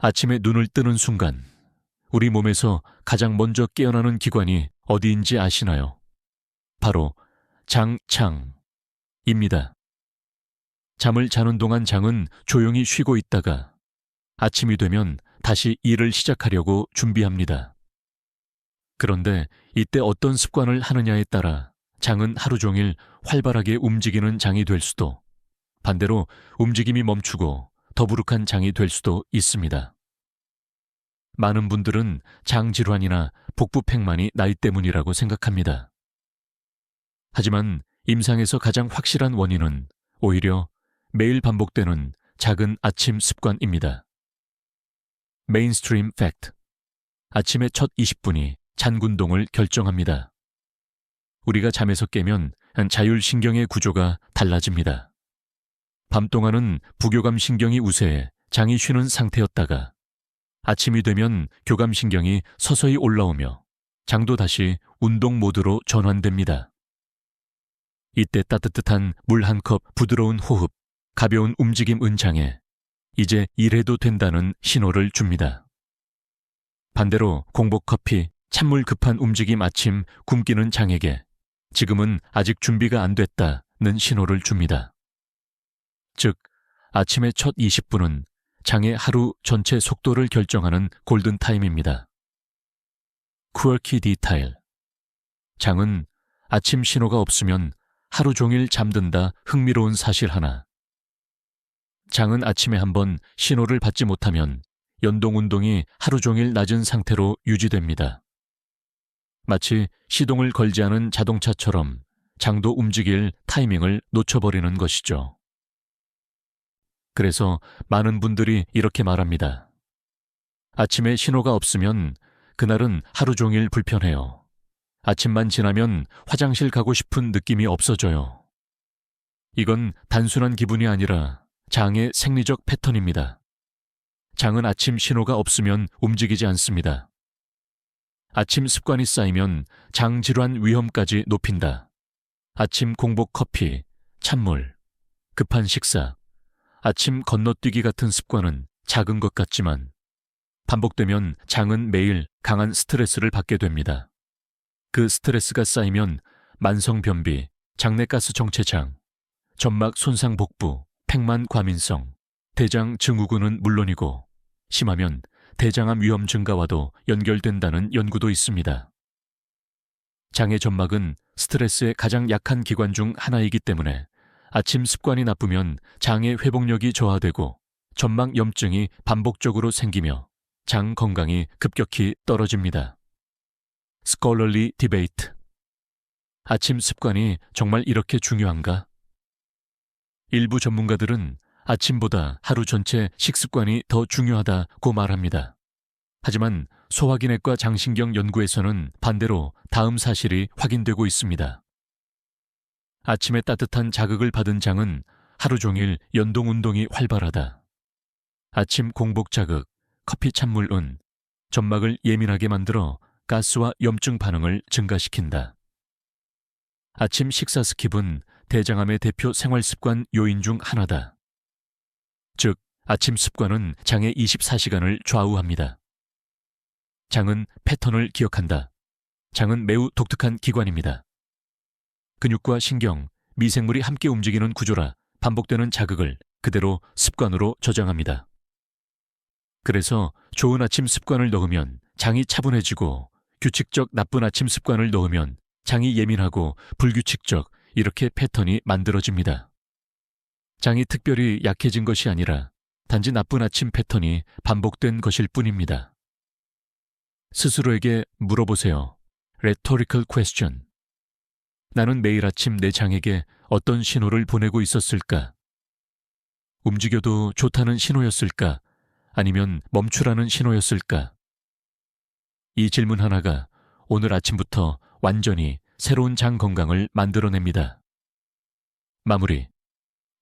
아침에 눈을 뜨는 순간 우리 몸에서 가장 먼저 깨어나는 기관이 어디인지 아시나요? 바로 장입니다. 잠을 자는 동안 장은 조용히 쉬고 있다가 아침이 되면 다시 일을 시작하려고 준비합니다. 그런데 이때 어떤 습관을 하느냐에 따라 장은 하루 종일 활발하게 움직이는 장이 될 수도, 반대로 움직임이 멈추고 더부룩한 장이 될 수도 있습니다. 많은 분들은 장 질환이나 복부팽만이 나이 때문이라고 생각합니다. 하지만 임상에서 가장 확실한 원인은 오히려 매일 반복되는 작은 아침 습관입니다. 메인스트림 팩트. 아침의 첫 20분이 잔군동을 결정합니다. 우리가 잠에서 깨면 자율신경의 구조가 달라집니다. 밤 동안은 부교감신경이 우세해 장이 쉬는 상태였다가 아침이 되면 교감신경이 서서히 올라오며 장도 다시 운동 모드로 전환됩니다. 이때 따뜻한 물 한 컵, 부드러운 호흡, 가벼운 움직임은 장에 이제 일해도 된다는 신호를 줍니다. 반대로 공복 커피, 찬물 급한 움직임 아침 굶기는 장에게 지금은 아직 준비가 안 됐다는 신호를 줍니다. 즉, 아침의 첫 20분은 장의 하루 전체 속도를 결정하는 골든타임입니다. 쿼키 디테일. 장은 아침 신호가 없으면 하루 종일 잠든다 흥미로운 사실 하나. 장은 아침에 한번 신호를 받지 못하면 연동운동이 하루 종일 낮은 상태로 유지됩니다. 마치 시동을 걸지 않은 자동차처럼 장도 움직일 타이밍을 놓쳐버리는 것이죠. 그래서 많은 분들이 이렇게 말합니다. 아침에 신호가 없으면 그날은 하루 종일 불편해요. 아침만 지나면 화장실 가고 싶은 느낌이 없어져요. 이건 단순한 기분이 아니라 장의 생리적 패턴입니다. 장은 아침 신호가 없으면 움직이지 않습니다. 아침 습관이 쌓이면 장 질환 위험까지 높인다. 아침 공복 커피, 찬물, 급한 식사, 아침 건너뛰기 같은 습관은 작은 것 같지만 반복되면 장은 매일 강한 스트레스를 받게 됩니다. 그 스트레스가 쌓이면 만성변비, 장내가스 정체장, 점막 손상 복부, 팽만 과민성, 대장 증후군은 물론이고 심하면 대장암 위험 증가와도 연결된다는 연구도 있습니다. 장의 점막은 스트레스에 가장 약한 기관 중 하나이기 때문에 아침 습관이 나쁘면 장의 회복력이 저하되고 점막 염증이 반복적으로 생기며 장 건강이 급격히 떨어집니다. 스콜러리 디베이트. 아침 습관이 정말 이렇게 중요한가? 일부 전문가들은 아침보다 하루 전체 식습관이 더 중요하다고 말합니다. 하지만 소화기내과 장신경 연구에서는 반대로 다음 사실이 확인되고 있습니다. 아침에 따뜻한 자극을 받은 장은 하루 종일 연동운동이 활발하다. 아침 공복 자극, 커피 찬물은 점막을 예민하게 만들어 가스와 염증 반응을 증가시킨다. 아침 식사 스킵은 대장암의 대표 생활습관 요인 중 하나다. 즉, 아침 습관은 장의 24시간을 좌우합니다. 장은 패턴을 기억한다. 장은 매우 독특한 기관입니다. 근육과 신경, 미생물이 함께 움직이는 구조라 반복되는 자극을 그대로 습관으로 저장합니다. 그래서 좋은 아침 습관을 넣으면 장이 차분해지고 규칙적 나쁜 아침 습관을 넣으면 장이 예민하고 불규칙적 이렇게 패턴이 만들어집니다. 장이 특별히 약해진 것이 아니라 단지 나쁜 아침 패턴이 반복된 것일 뿐입니다. 스스로에게 물어보세요. Rhetorical question. 나는 매일 아침 내 장에게 어떤 신호를 보내고 있었을까? 움직여도 좋다는 신호였을까? 아니면 멈추라는 신호였을까? 이 질문 하나가 오늘 아침부터 완전히 새로운 장 건강을 만들어냅니다. 마무리.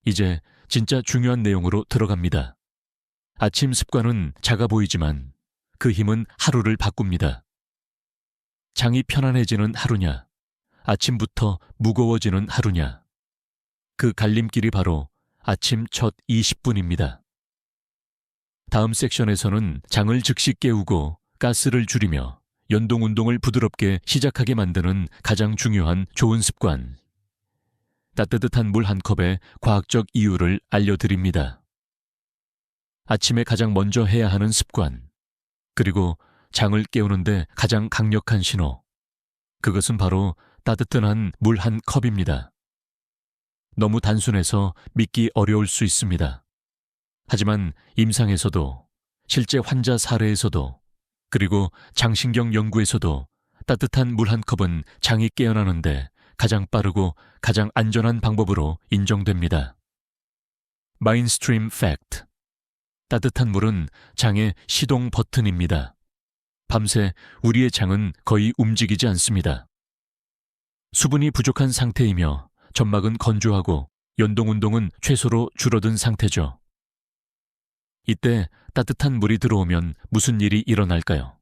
이제 진짜 중요한 내용으로 들어갑니다. 아침 습관은 작아 보이지만 그 힘은 하루를 바꿉니다. 장이 편안해지는 하루냐, 아침부터 무거워지는 하루냐. 그 갈림길이 바로 아침 첫 20분입니다. 다음 섹션에서는 장을 즉시 깨우고 가스를 줄이며 연동운동을 부드럽게 시작하게 만드는 가장 중요한 좋은 습관. 따뜻한 물 한 컵의 과학적 이유를 알려드립니다. 아침에 가장 먼저 해야 하는 습관, 그리고 장을 깨우는데 가장 강력한 신호. 그것은 바로 따뜻한 물 한 컵입니다. 너무 단순해서 믿기 어려울 수 있습니다. 하지만 임상에서도, 실제 환자 사례에서도, 그리고 장신경 연구에서도 따뜻한 물 한 컵은 장이 깨어나는데 가장 빠르고 가장 안전한 방법으로 인정됩니다. 마인스트림 팩트. 따뜻한 물은 장의 시동 버튼입니다. 밤새 우리의 장은 거의 움직이지 않습니다. 수분이 부족한 상태이며 점막은 건조하고 연동운동은 최소로 줄어든 상태죠. 이때 따뜻한 물이 들어오면 무슨 일이 일어날까요?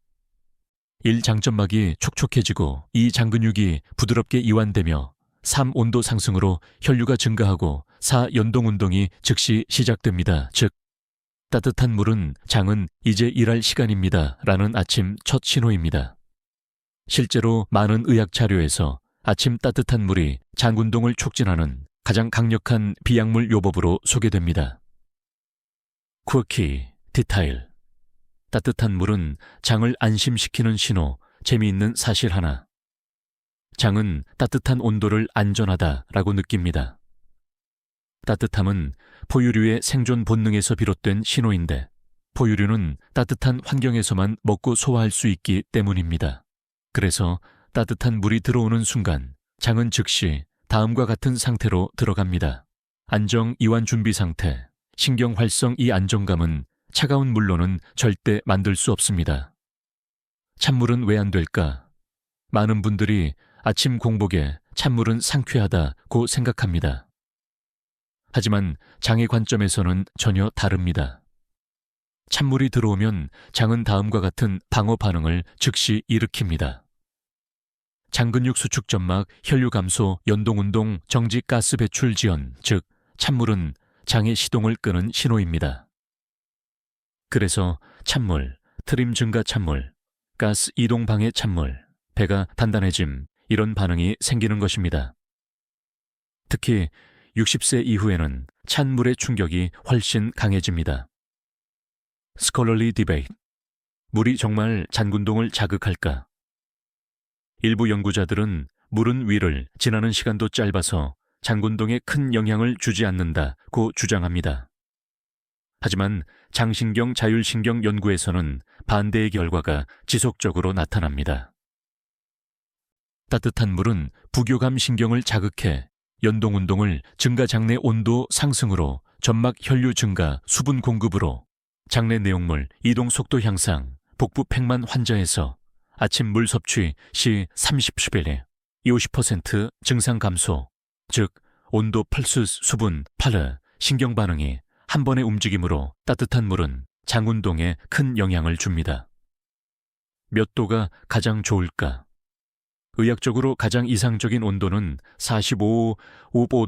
1. 장점막이 촉촉해지고 2. 장근육이 부드럽게 이완되며 3. 온도 상승으로 혈류가 증가하고 4. 연동운동이 즉시 시작됩니다. 즉, 따뜻한 물은 장은 이제 일할 시간입니다 라는 아침 첫 신호입니다. 실제로 많은 의학 자료에서 아침 따뜻한 물이 장운동을 촉진하는 가장 강력한 비약물 요법으로 소개됩니다. 쿼키, 디테일. 따뜻한 물은 장을 안심시키는 신호, 재미있는 사실 하나. 장은 따뜻한 온도를 안전하다라고 느낍니다. 따뜻함은 포유류의 생존 본능에서 비롯된 신호인데, 포유류는 따뜻한 환경에서만 먹고 소화할 수 있기 때문입니다. 그래서 따뜻한 물이 들어오는 순간 장은 즉시 다음과 같은 상태로 들어갑니다. 안정 이완 준비 상태, 신경 활성. 이 안정감은 차가운 물로는 절대 만들 수 없습니다. 찬물은 왜 안 될까? 많은 분들이 아침 공복에 찬물은 상쾌하다고 생각합니다. 하지만 장의 관점에서는 전혀 다릅니다. 찬물이 들어오면 장은 다음과 같은 방어 반응을 즉시 일으킵니다. 장근육 수축 점막, 혈류 감소, 연동운동, 정지 가스 배출 지연, 즉 찬물은 장의 시동을 끄는 신호입니다. 그래서 찬물, 트림 증가 찬물, 가스 이동 방해 찬물, 배가 단단해짐, 이런 반응이 생기는 것입니다. 특히 60세 이후에는 찬물의 충격이 훨씬 강해집니다. 스콜러리 디베이트. 물이 정말 장군동을 자극할까? 일부 연구자들은 물은 위를 지나는 시간도 짧아서 장군동에 큰 영향을 주지 않는다고 주장합니다. 하지만 장신경 자율신경 연구에서는 반대의 결과가 지속적으로 나타납니다. 따뜻한 물은 부교감 신경을 자극해 연동운동을 증가 장내 온도 상승으로 점막 혈류 증가 수분 공급으로 장내 내용물 이동 속도 향상 복부 팽만 환자에서 아침 물 섭취 시 30일 50% 증상 감소, 즉 온도 펄스 수분 파르 신경 반응이 한 번의 움직임으로 따뜻한 물은 장운동에 큰 영향을 줍니다. 몇 도가 가장 좋을까? 의학적으로 가장 이상적인 온도는 45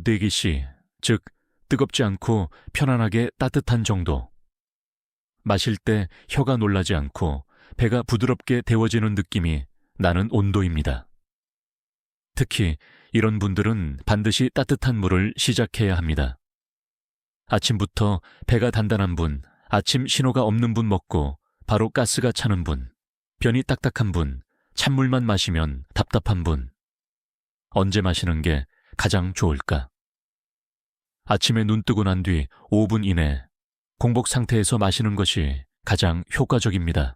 대기시, 즉 뜨겁지 않고 편안하게 따뜻한 정도. 마실 때 혀가 놀라지 않고 배가 부드럽게 데워지는 느낌이 나는 온도입니다. 특히 이런 분들은 반드시 따뜻한 물을 시작해야 합니다. 아침부터 배가 단단한 분, 아침 신호가 없는 분 먹고 바로 가스가 차는 분, 변이 딱딱한 분, 찬물만 마시면 답답한 분. 언제 마시는 게 가장 좋을까? 아침에 눈 뜨고 난 뒤 5분 이내 공복 상태에서 마시는 것이 가장 효과적입니다.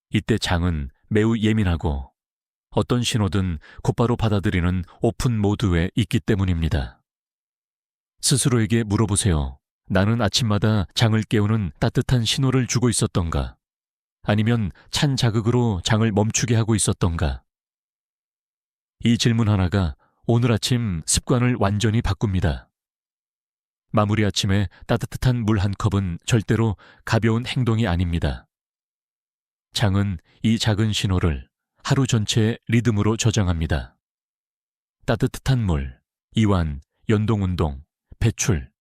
이때 장은 매우 예민하고 어떤 신호든 곧바로 받아들이는 오픈 모드에 있기 때문입니다. 스스로에게 물어보세요. 나는 아침마다 장을 깨우는 따뜻한 신호를 주고 있었던가? 아니면 찬 자극으로 장을 멈추게 하고 있었던가? 이 질문 하나가 오늘 아침 습관을 완전히 바꿉니다. 마무리 아침에 따뜻한 물 한 컵은 절대로 가벼운 행동이 아닙니다. 장은 이 작은 신호를 하루 전체의 리듬으로 저장합니다. 따뜻한 물, 이완, 연동운동, 배출,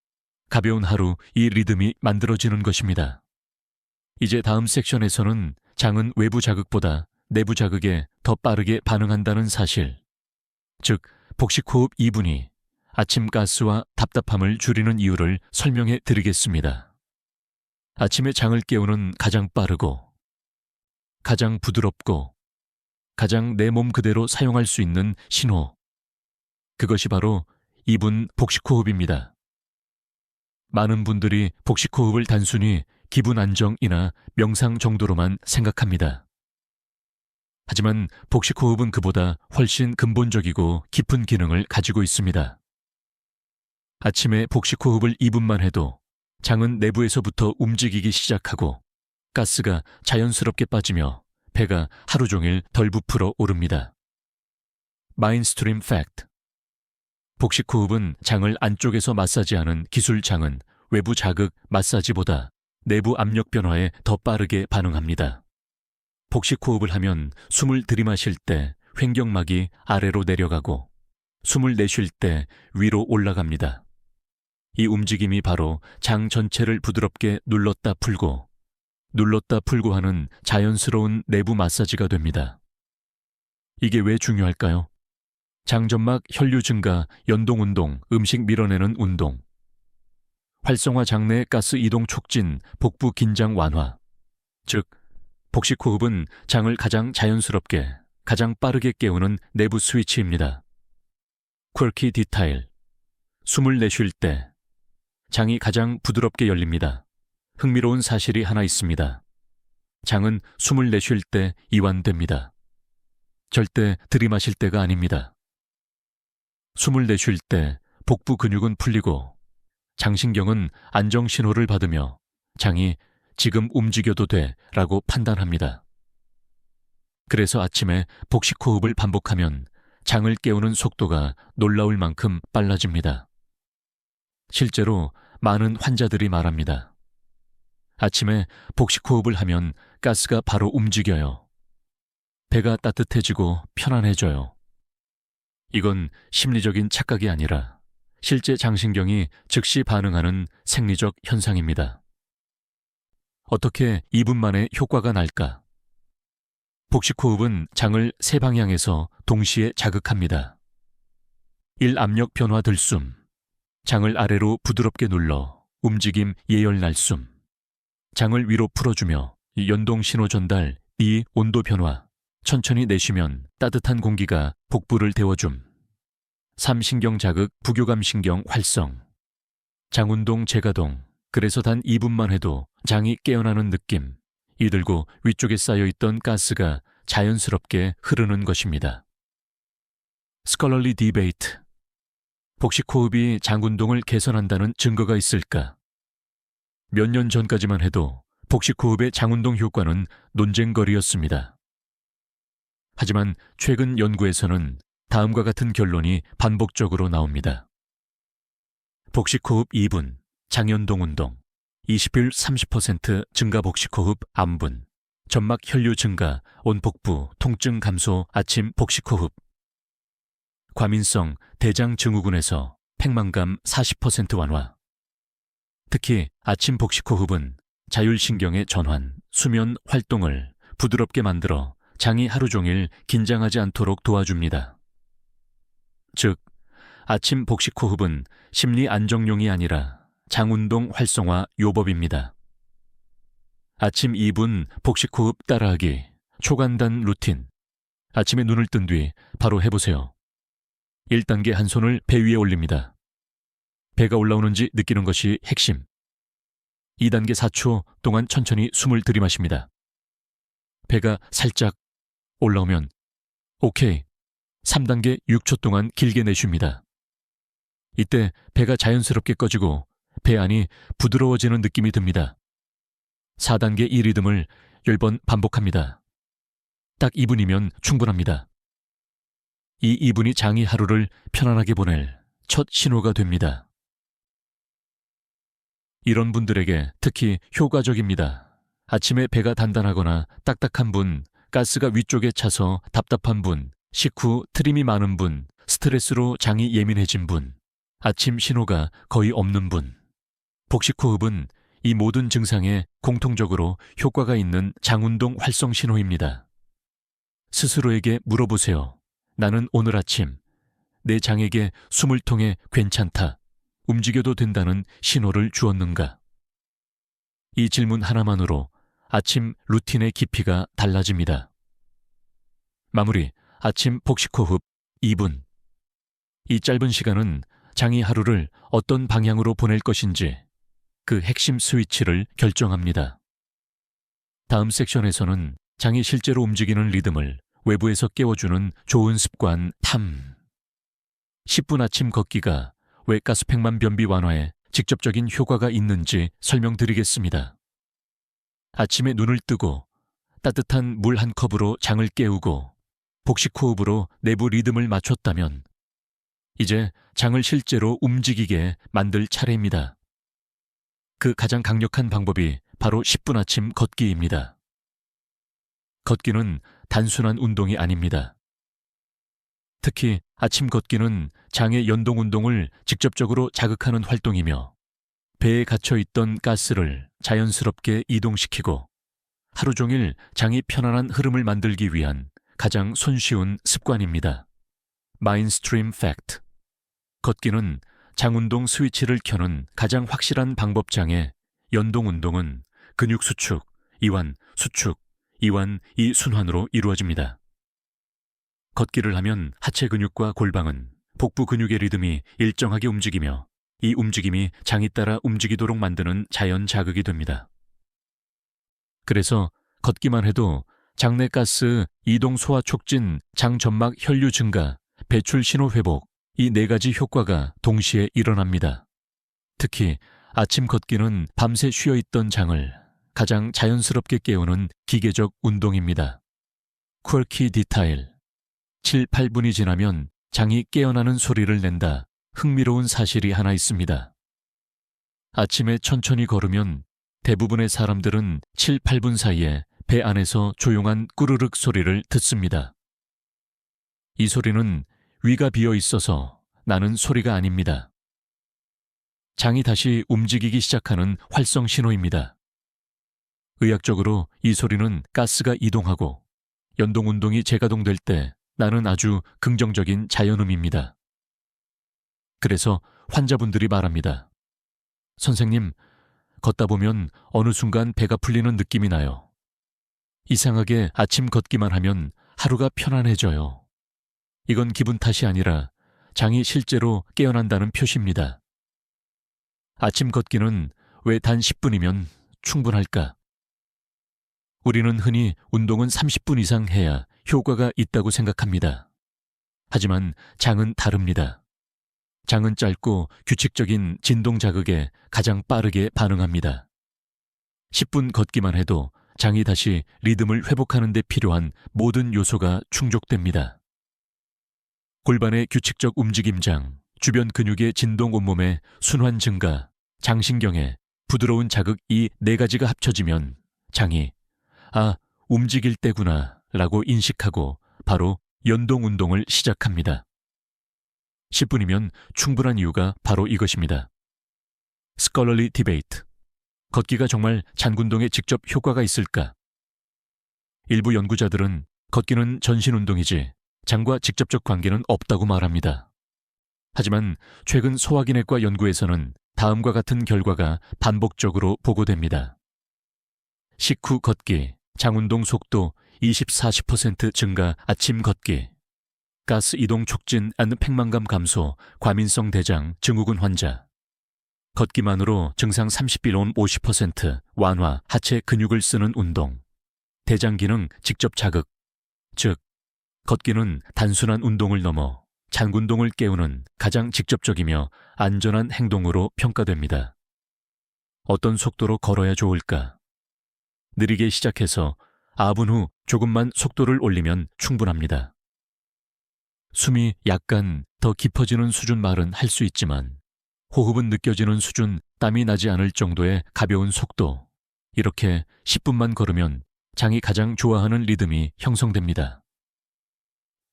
가벼운 하루 이 리듬이 만들어지는 것입니다. 이제 다음 섹션에서는 장은 외부 자극보다 내부 자극에 더 빠르게 반응한다는 사실, 즉 복식호흡 2분이 아침 가스와 답답함을 줄이는 이유를 설명해 드리겠습니다. 아침에 장을 깨우는 가장 빠르고 가장 부드럽고 가장 내 몸 그대로 사용할 수 있는 신호, 그것이 바로 2분 복식호흡입니다. 많은 분들이 복식호흡을 단순히 기분 안정이나 명상 정도로만 생각합니다. 하지만 복식호흡은 그보다 훨씬 근본적이고 깊은 기능을 가지고 있습니다. 아침에 복식호흡을 2분만 해도 장은 내부에서부터 움직이기 시작하고 가스가 자연스럽게 빠지며 배가 하루 종일 덜 부풀어 오릅니다. 마인스트림 팩트. 복식호흡은 장을 안쪽에서 마사지하는 기술장은 외부 자극 마사지보다 내부 압력 변화에 더 빠르게 반응합니다. 복식호흡을 하면 숨을 들이마실 때 횡격막이 아래로 내려가고 숨을 내쉴 때 위로 올라갑니다. 이 움직임이 바로 장 전체를 부드럽게 눌렀다 풀고 하는 자연스러운 내부 마사지가 됩니다. 이게 왜 중요할까요? 장점막 혈류 증가, 연동운동, 음식 밀어내는 운동, 활성화 장내 가스 이동 촉진, 복부 긴장 완화, 즉 복식호흡은 장을 가장 자연스럽게, 가장 빠르게 깨우는 내부 스위치입니다. 쿼키 디테일. 숨을 내쉴 때 장이 가장 부드럽게 열립니다. 흥미로운 사실이 하나 있습니다. 장은 숨을 내쉴 때 이완됩니다. 절대 들이마실 때가 아닙니다. 숨을 내쉴 때 복부 근육은 풀리고 장신경은 안정 신호를 받으며 장이 지금 움직여도 돼 라고 판단합니다. 그래서 아침에 복식호흡을 반복하면 장을 깨우는 속도가 놀라울 만큼 빨라집니다. 실제로 많은 환자들이 말합니다. 아침에 복식호흡을 하면 가스가 바로 움직여요. 배가 따뜻해지고 편안해져요. 이건 심리적인 착각이 아니라 실제 장신경이 즉시 반응하는 생리적 현상입니다. 어떻게 2분 만에 효과가 날까? 복식호흡은 장을 세 방향에서 동시에 자극합니다. 1. 압력 변화 들숨. 장을 아래로 부드럽게 눌러 움직임 예열 날숨. 장을 위로 풀어주며 연동 신호 전달. 2. 온도 변화. 천천히 내쉬면 따뜻한 공기가 복부를 데워줌. 3. 신경 자극, 부교감 신경 활성. 장운동 재가동. 그래서 단 2분만 해도 장이 깨어나는 느낌. 이들고 위쪽에 쌓여있던 가스가 자연스럽게 흐르는 것입니다. 스컬러리 디베이트. 복식호흡이 장운동을 개선한다는 증거가 있을까? 몇 년 전까지만 해도 복식호흡의 장운동 효과는 논쟁거리였습니다. 하지만 최근 연구에서는 다음과 같은 결론이 반복적으로 나옵니다. 복식호흡 2분, 장연동 운동, 20일 30% 증가 복식호흡 암분, 점막 혈류 증가, 온복부, 통증 감소, 아침 복식호흡. 과민성 대장 증후군에서 팽만감 40% 완화. 특히 아침 복식호흡은 자율신경의 전환, 수면 활동을 부드럽게 만들어 장이 하루 종일 긴장하지 않도록 도와줍니다. 즉, 아침 복식호흡은 심리 안정용이 아니라 장운동 활성화 요법입니다. 아침 2분 복식호흡 따라하기, 초간단 루틴. 아침에 눈을 뜬 뒤 바로 해보세요. 1단계 한 손을 배 위에 올립니다. 배가 올라오는지 느끼는 것이 핵심. 2단계 4초 동안 천천히 숨을 들이마십니다. 배가 살짝 올라오면 오케이. 3단계 6초 동안 길게 내쉽니다. 이때 배가 자연스럽게 꺼지고 배 안이 부드러워지는 느낌이 듭니다. 4단계 이 리듬을 10번 반복합니다. 딱 2분이면 충분합니다. 이 2분이 장이 하루를 편안하게 보낼 첫 신호가 됩니다. 이런 분들에게 특히 효과적입니다. 아침에 배가 단단하거나 딱딱한 분, 가스가 위쪽에 차서 답답한 분, 식후 트림이 많은 분, 스트레스로 장이 예민해진 분, 아침 신호가 거의 없는 분. 복식호흡은 이 모든 증상에 공통적으로 효과가 있는 장운동 활성 신호입니다. 스스로에게 물어보세요. 나는 오늘 아침 내 장에게 숨을 통해 괜찮다, 움직여도 된다는 신호를 주었는가? 이 질문 하나만으로 아침 루틴의 깊이가 달라집니다. 마무리, 아침 복식호흡 2분. 이 짧은 시간은 장이 하루를 어떤 방향으로 보낼 것인지 그 핵심 스위치를 결정합니다. 다음 섹션에서는 장이 실제로 움직이는 리듬을 외부에서 깨워주는 좋은 습관 10분 아침 걷기가 왜 가스팽만 변비 완화에 직접적인 효과가 있는지 설명드리겠습니다. 아침에 눈을 뜨고 따뜻한 물 한 컵으로 장을 깨우고 복식호흡으로 내부 리듬을 맞췄다면 이제 장을 실제로 움직이게 만들 차례입니다. 그 가장 강력한 방법이 바로 10분 아침 걷기입니다. 걷기는 단순한 운동이 아닙니다. 특히 아침 걷기는 장의 연동 운동을 직접적으로 자극하는 활동이며 배에 갇혀있던 가스를 자연스럽게 이동시키고 하루 종일 장이 편안한 흐름을 만들기 위한 가장 손쉬운 습관입니다. 마인스트림 팩트. 걷기는 장운동 스위치를 켜는 가장 확실한 방법장에 연동 운동은 근육 수축, 이완, 수축, 이완 이 순환으로 이루어집니다. 걷기를 하면 하체 근육과 골방은 복부 근육의 리듬이 일정하게 움직이며 이 움직임이 장이 따라 움직이도록 만드는 자연 자극이 됩니다. 그래서 걷기만 해도 장내 가스 이동 소화 촉진, 장 점막 혈류 증가, 배출 신호 회복, 이 4가지 효과가 동시에 일어납니다. 특히 아침 걷기는 밤새 쉬어있던 장을 가장 자연스럽게 깨우는 기계적 운동입니다. 쿼키 디테일. 7, 8분이 지나면 장이 깨어나는 소리를 낸다. 흥미로운 사실이 하나 있습니다. 아침에 천천히 걸으면 대부분의 사람들은 7, 8분 사이에 배 안에서 조용한 꾸르륵 소리를 듣습니다. 이 소리는 위가 비어 있어서 나는 소리가 아닙니다. 장이 다시 움직이기 시작하는 활성 신호입니다. 의학적으로 이 소리는 가스가 이동하고 연동 운동이 재가동될 때 나는 아주 긍정적인 자연음입니다. 그래서 환자분들이 말합니다. 선생님, 걷다 보면 어느 순간 배가 풀리는 느낌이 나요. 이상하게 아침 걷기만 하면 하루가 편안해져요. 이건 기분 탓이 아니라 장이 실제로 깨어난다는 표시입니다. 아침 걷기는 왜 단 10분이면 충분할까? 우리는 흔히 운동은 30분 이상 해야 효과가 있다고 생각합니다. 하지만 장은 다릅니다. 장은 짧고 규칙적인 진동 자극에 가장 빠르게 반응합니다. 10분 걷기만 해도 장이 다시 리듬을 회복하는 데 필요한 모든 요소가 충족됩니다. 골반의 규칙적 움직임장, 주변 근육의 진동 온몸의 순환 증가, 장신경의 부드러운 자극 이 4가지가 합쳐지면 장이 움직일 때구나 라고 인식하고 바로 연동 운동을 시작합니다. 10분이면 충분한 이유가 바로 이것입니다. 스컬러리 디베이트. 걷기가 정말 장운동에 직접 효과가 있을까? 일부 연구자들은 걷기는 전신 운동이지 장과 직접적 관계는 없다고 말합니다. 하지만 최근 소화기내과 연구에서는 다음과 같은 결과가 반복적으로 보고됩니다. 식후 걷기, 장운동 속도 20-40% 증가 아침 걷기, 가스 이동 촉진 안 팽만감 감소, 과민성 대장 증후군 환자, 걷기만으로 증상 30비론 50% 완화, 하체 근육을 쓰는 운동, 대장 기능 직접 자극, 즉 걷기는 단순한 운동을 넘어 장운동을 깨우는 가장 직접적이며 안전한 행동으로 평가됩니다. 어떤 속도로 걸어야 좋을까? 느리게 시작해서 5분 후 조금만 속도를 올리면 충분합니다. 숨이 약간 더 깊어지는 수준 말은 할 수 있지만 호흡은 느껴지는 수준, 땀이 나지 않을 정도의 가벼운 속도, 이렇게 10분만 걸으면 장이 가장 좋아하는 리듬이 형성됩니다.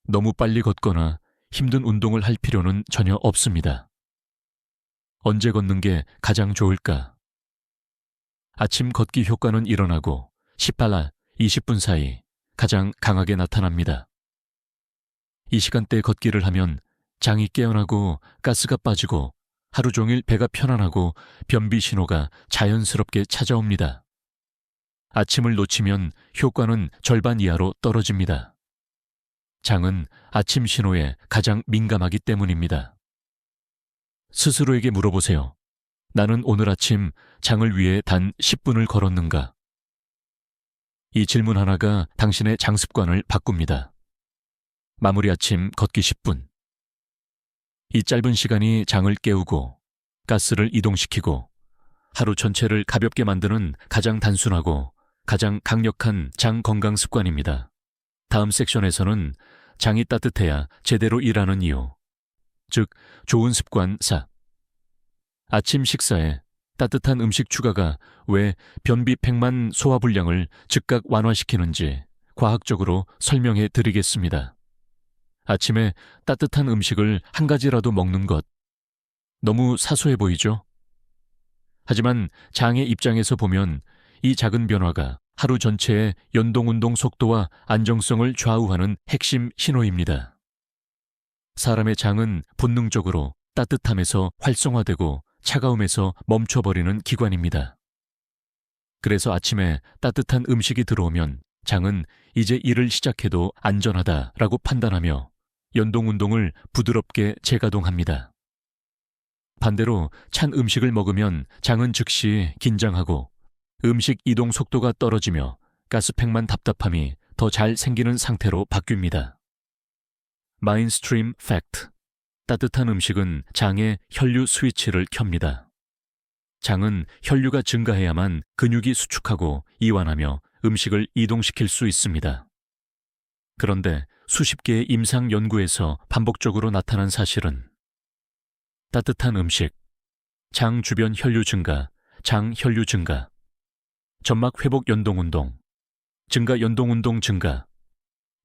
너무 빨리 걷거나 힘든 운동을 할 필요는 전혀 없습니다. 언제 걷는 게 가장 좋을까? 아침 걷기 효과는 일어나고 18나 20분 사이 가장 강하게 나타납니다. 이 시간대 걷기를 하면 장이 깨어나고 가스가 빠지고 하루 종일 배가 편안하고 변비 신호가 자연스럽게 찾아옵니다. 아침을 놓치면 효과는 절반 이하로 떨어집니다. 장은 아침 신호에 가장 민감하기 때문입니다. 스스로에게 물어보세요. 나는 오늘 아침 장을 위해 단 10분을 걸었는가? 이 질문 하나가 당신의 장습관을 바꿉니다. 마무리 아침 걷기 10분. 이 짧은 시간이 장을 깨우고 가스를 이동시키고 하루 전체를 가볍게 만드는 가장 단순하고 가장 강력한 장 건강 습관입니다. 다음 섹션에서는 장이 따뜻해야 제대로 일하는 이유, 즉 좋은 습관 4. 아침 식사에 따뜻한 음식 추가가 왜 변비 팽만 소화불량을 즉각 완화시키는지 과학적으로 설명해 드리겠습니다. 아침에 따뜻한 음식을 한 가지라도 먹는 것, 너무 사소해 보이죠? 하지만 장의 입장에서 보면 이 작은 변화가 하루 전체의 연동운동 속도와 안정성을 좌우하는 핵심 신호입니다. 사람의 장은 본능적으로 따뜻함에서 활성화되고 차가움에서 멈춰버리는 기관입니다. 그래서 아침에 따뜻한 음식이 들어오면 장은 이제 일을 시작해도 안전하다라고 판단하며 연동운동을 부드럽게 재가동합니다. 반대로 찬 음식을 먹으면 장은 즉시 긴장하고 음식 이동 속도가 떨어지며 가스팩만 답답함이 더 잘 생기는 상태로 바뀝니다. 마인스트림 팩트. 따뜻한 음식은 장의 혈류 스위치를 켭니다. 장은 혈류가 증가해야만 근육이 수축하고 이완하며 음식을 이동시킬 수 있습니다. 그런데 수십 개의 임상 연구에서 반복적으로 나타난 사실은 따뜻한 음식, 장 주변 혈류 증가, 장 혈류 증가, 점막 회복 연동운동, 증가 연동운동 증가,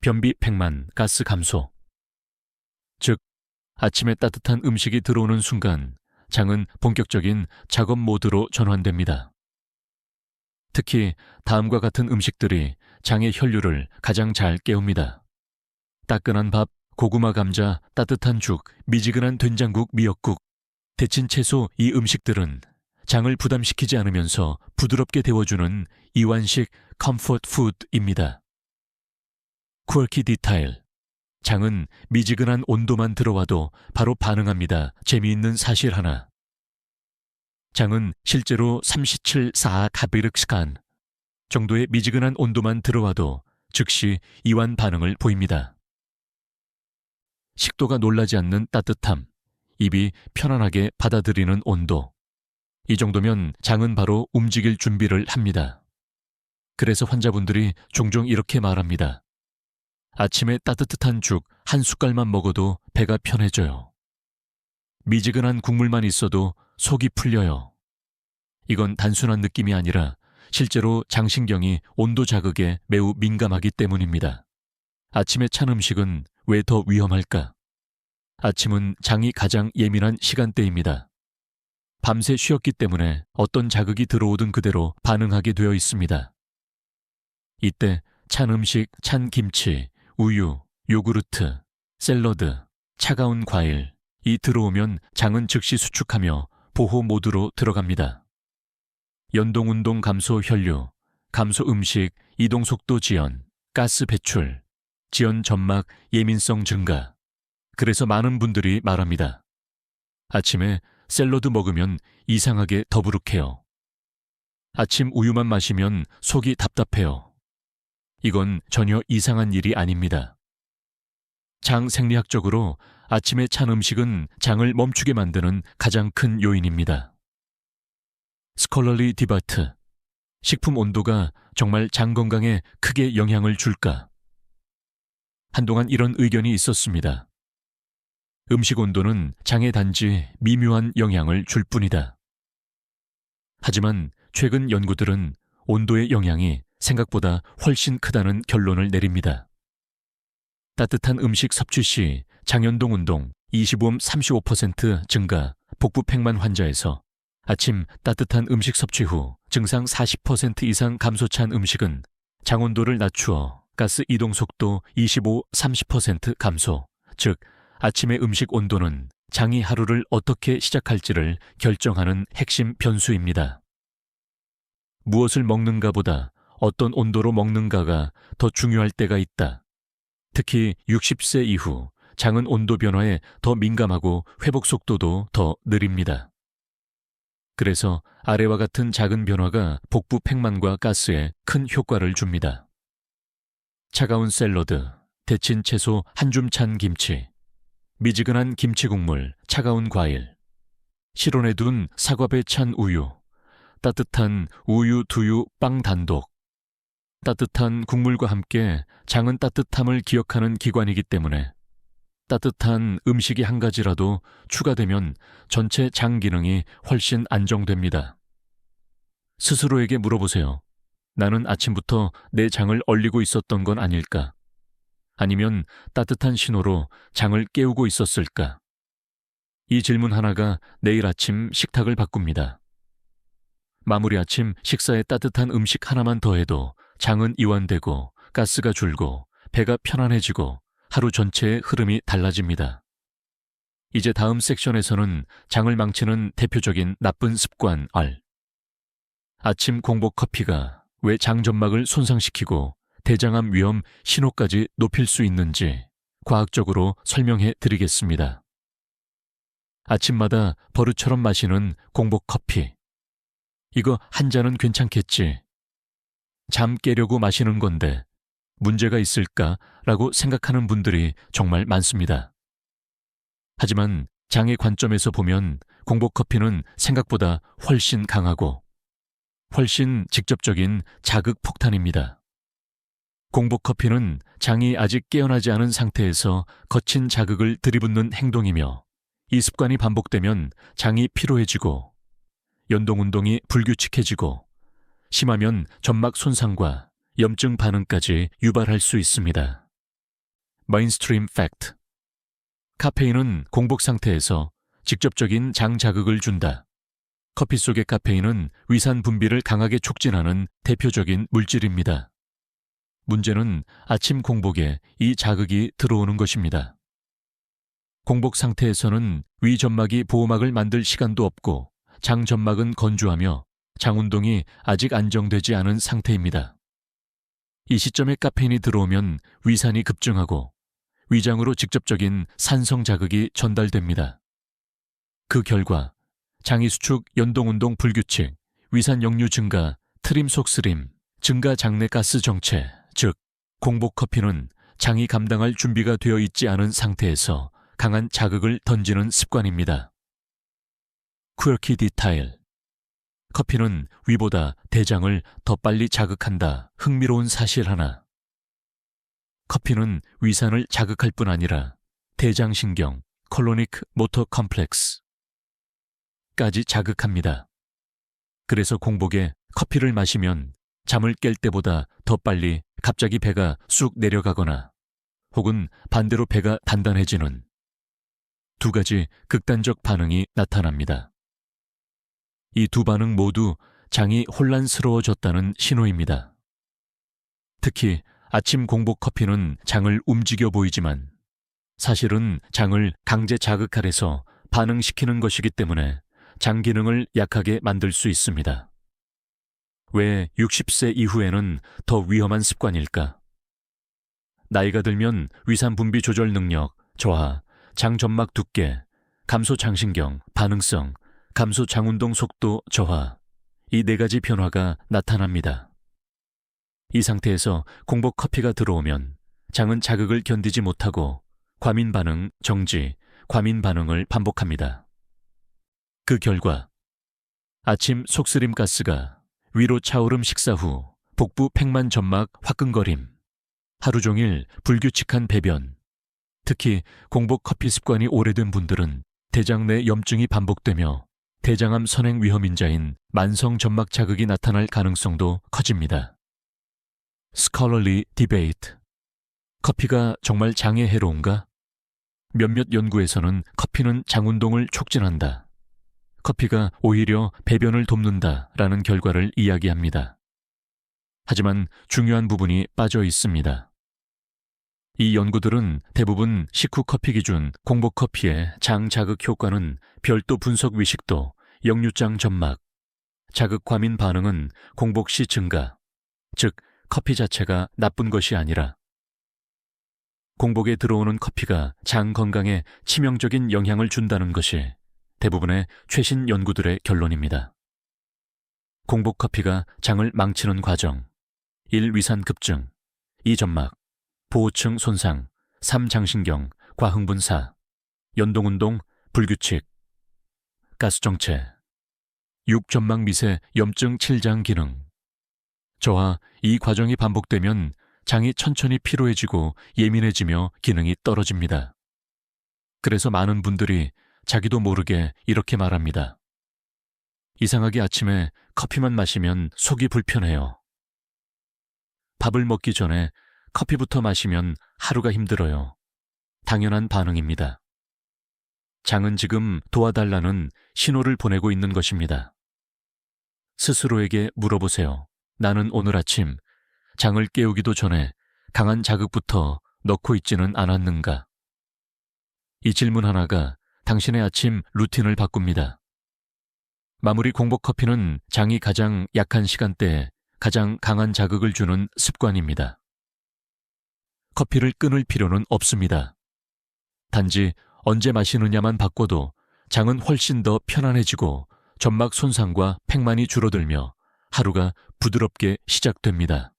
변비 팽만 가스 감소. 즉, 아침에 따뜻한 음식이 들어오는 순간 장은 본격적인 작업 모드로 전환됩니다. 특히 다음과 같은 음식들이 장의 혈류를 가장 잘 깨웁니다. 따끈한 밥, 고구마 감자, 따뜻한 죽, 미지근한 된장국, 미역국, 데친 채소. 이 음식들은 장을 부담시키지 않으면서 부드럽게 데워주는 이완식 컴포트 푸드입니다. 쿼키 디테일. 장은 미지근한 온도만 들어와도 바로 반응합니다. 재미있는 사실 하나. 장은 실제로 37사 가비륵시간 정도의 미지근한 온도만 들어와도 즉시 이완 반응을 보입니다. 식도가 놀라지 않는 따뜻함, 입이 편안하게 받아들이는 온도. 이 정도면 장은 바로 움직일 준비를 합니다. 그래서 환자분들이 종종 이렇게 말합니다. 아침에 따뜻한 죽 한 숟갈만 먹어도 배가 편해져요. 미지근한 국물만 있어도 속이 풀려요. 이건 단순한 느낌이 아니라 실제로 장신경이 온도 자극에 매우 민감하기 때문입니다. 아침에 찬 음식은 왜 더 위험할까? 아침은 장이 가장 예민한 시간대입니다. 밤새 쉬었기 때문에 어떤 자극이 들어오든 그대로 반응하게 되어 있습니다. 이때 찬 음식, 찬 김치, 우유, 요구르트, 샐러드, 차가운 과일, 이 들어오면 장은 즉시 수축하며 보호 모드로 들어갑니다. 연동운동 감소 혈류, 감소 음식, 이동속도 지연, 가스 배출, 지연 점막 예민성 증가. 그래서 많은 분들이 말합니다. 아침에 샐러드 먹으면 이상하게 더부룩해요. 아침 우유만 마시면 속이 답답해요. 이건 전혀 이상한 일이 아닙니다. 장 생리학적으로 아침에 찬 음식은 장을 멈추게 만드는 가장 큰 요인입니다. 스콜러리 디바트. 식품 온도가 정말 장 건강에 크게 영향을 줄까? 한동안 이런 의견이 있었습니다. 음식 온도는 장에 단지 미묘한 영향을 줄 뿐이다. 하지만 최근 연구들은 온도의 영향이 생각보다 훨씬 크다는 결론을 내립니다. 따뜻한 음식 섭취 시 장연동 운동 25~35% 증가 복부 팽만 환자에서 아침 따뜻한 음식 섭취 후 증상 40% 이상 감소찬 음식은 장 온도를 낮추어 가스 이동 속도 25-30% 감소, 즉 아침의 음식 온도는 장이 하루를 어떻게 시작할지를 결정하는 핵심 변수입니다. 무엇을 먹는가보다 어떤 온도로 먹는가가 더 중요할 때가 있다. 특히 60세 이후 장은 온도 변화에 더 민감하고 회복 속도도 더 느립니다. 그래서 아래와 같은 작은 변화가 복부 팽만과 가스에 큰 효과를 줍니다. 차가운 샐러드, 데친 채소 한 줌 찬 김치, 미지근한 김치 국물, 차가운 과일, 실온에 둔 사과배 찬 우유, 따뜻한 우유, 두유, 빵 단독. 따뜻한 국물과 함께 장은 따뜻함을 기억하는 기관이기 때문에 따뜻한 음식이 한 가지라도 추가되면 전체 장 기능이 훨씬 안정됩니다. 스스로에게 물어보세요. 나는 아침부터 내 장을 얼리고 있었던 건 아닐까? 아니면 따뜻한 신호로 장을 깨우고 있었을까? 이 질문 하나가 내일 아침 식탁을 바꿉니다. 마무리 아침 식사에 따뜻한 음식 하나만 더해도 장은 이완되고 가스가 줄고 배가 편안해지고 하루 전체의 흐름이 달라집니다. 이제 다음 섹션에서는 장을 망치는 대표적인 나쁜 습관 R. 아침 공복 커피가 왜 장점막을 손상시키고 대장암 위험 신호까지 높일 수 있는지 과학적으로 설명해 드리겠습니다. 아침마다 버릇처럼 마시는 공복 커피. 이거 한 잔은 괜찮겠지. 잠 깨려고 마시는 건데 문제가 있을까라고 생각하는 분들이 정말 많습니다. 하지만 장의 관점에서 보면 공복 커피는 생각보다 훨씬 강하고 훨씬 직접적인 자극 폭탄입니다. 공복 커피는 장이 아직 깨어나지 않은 상태에서 거친 자극을 들이붓는 행동이며 이 습관이 반복되면 장이 피로해지고 연동운동이 불규칙해지고 심하면 점막 손상과 염증 반응까지 유발할 수 있습니다. 메인스트림 팩트. 카페인은 공복 상태에서 직접적인 장 자극을 준다. 커피 속의 카페인은 위산 분비를 강하게 촉진하는 대표적인 물질입니다. 문제는 아침 공복에 이 자극이 들어오는 것입니다. 공복 상태에서는 위 점막이 보호막을 만들 시간도 없고 장 점막은 건조하며 장 운동이 아직 안정되지 않은 상태입니다. 이 시점에 카페인이 들어오면 위산이 급증하고 위장으로 직접적인 산성 자극이 전달됩니다. 그 결과 장이 수축, 연동운동 불규칙, 위산 역류 증가, 트림 속쓰림, 증가 장내 가스 정체, 즉 공복 커피는 장이 감당할 준비가 되어 있지 않은 상태에서 강한 자극을 던지는 습관입니다. 퀘어키 디테일. 커피는 위보다 대장을 더 빨리 자극한다. 흥미로운 사실 하나. 커피는 위산을 자극할 뿐 아니라 대장신경, 콜로닉 모터 컴플렉스 까지 자극합니다. 그래서 공복에 커피를 마시면 잠을 깰 때보다 더 빨리 갑자기 배가 쑥 내려가거나 혹은 반대로 배가 단단해지는 두 가지 극단적 반응이 나타납니다. 이 두 반응 모두 장이 혼란스러워졌다는 신호입니다. 특히 아침 공복 커피는 장을 움직여 보이지만 사실은 장을 강제 자극하려서 반응시키는 것이기 때문에 장 기능을 약하게 만들 수 있습니다. 왜 60세 이후에는 더 위험한 습관일까? 나이가 들면 위산 분비 조절 능력, 저하, 장 점막 두께, 감소 장신경, 반응성, 감소 장운동 속도 저하, 이 네 가지 변화가 나타납니다. 이 상태에서 공복 커피가 들어오면 장은 자극을 견디지 못하고 과민 반응, 정지, 과민 반응을 반복합니다. 그 결과 아침 속쓰림 가스가 위로 차오름 식사 후 복부 팽만 점막 화끈거림, 하루 종일 불규칙한 배변, 특히 공복 커피 습관이 오래된 분들은 대장 내 염증이 반복되며 대장암 선행 위험인자인 만성 점막 자극이 나타날 가능성도 커집니다. 스컬러리 디베이트. 커피가 정말 장에 해로운가? 몇몇 연구에서는 커피는 장 운동을 촉진한다. 커피가 오히려 배변을 돕는다라는 결과를 이야기합니다. 하지만 중요한 부분이 빠져 있습니다. 이 연구들은 대부분 식후 커피 기준 공복 커피의 장 자극 효과는 별도 분석 위식도, 역류장 점막, 자극 과민 반응은 공복 시 증가, 즉 커피 자체가 나쁜 것이 아니라 공복에 들어오는 커피가 장 건강에 치명적인 영향을 준다는 것이 대부분의 최신 연구들의 결론입니다. 공복 커피가 장을 망치는 과정, 1. 위산 급증, 2. 점막, 보호층 손상, 3. 장신경, 과흥분사, 연동운동, 불규칙, 가스정체, 6. 점막 미세 염증 7장 기능. 저하 이 과정이 반복되면 장이 천천히 피로해지고 예민해지며 기능이 떨어집니다. 그래서 많은 분들이 자기도 모르게 이렇게 말합니다. 이상하게 아침에 커피만 마시면 속이 불편해요. 밥을 먹기 전에 커피부터 마시면 하루가 힘들어요. 당연한 반응입니다. 장은 지금 도와달라는 신호를 보내고 있는 것입니다. 스스로에게 물어보세요. 나는 오늘 아침 장을 깨우기도 전에 강한 자극부터 넣고 있지는 않았는가? 이 질문 하나가 당신의 아침 루틴을 바꿉니다. 마무리 공복 커피는 장이 가장 약한 시간대에 가장 강한 자극을 주는 습관입니다. 커피를 끊을 필요는 없습니다. 단지 언제 마시느냐만 바꿔도 장은 훨씬 더 편안해지고 점막 손상과 팽만이 줄어들며 하루가 부드럽게 시작됩니다.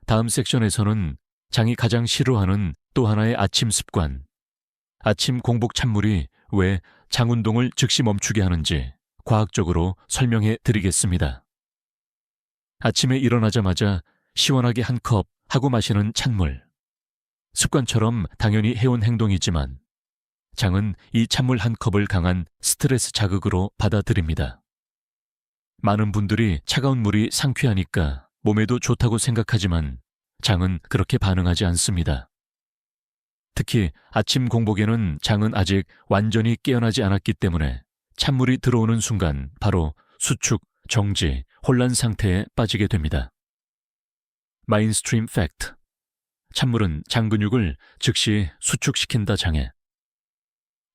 다음 섹션에서는 장이 가장 싫어하는 또 하나의 아침 습관, 아침 공복 찬물이 왜 장 운동을 즉시 멈추게 하는지 과학적으로 설명해 드리겠습니다. 아침에 일어나자마자 시원하게 한 컵 하고 마시는 찬물. 습관처럼 당연히 해온 행동이지만 장은 이 찬물 한 컵을 강한 스트레스 자극으로 받아들입니다. 많은 분들이 차가운 물이 상쾌하니까 몸에도 좋다고 생각하지만 장은 그렇게 반응하지 않습니다. 특히 아침 공복에는 장은 아직 완전히 깨어나지 않았기 때문에 찬물이 들어오는 순간 바로 수축, 정지, 혼란 상태에 빠지게 됩니다. 마인스트림 팩트. 찬물은 장 근육을 즉시 수축시킨다 장에.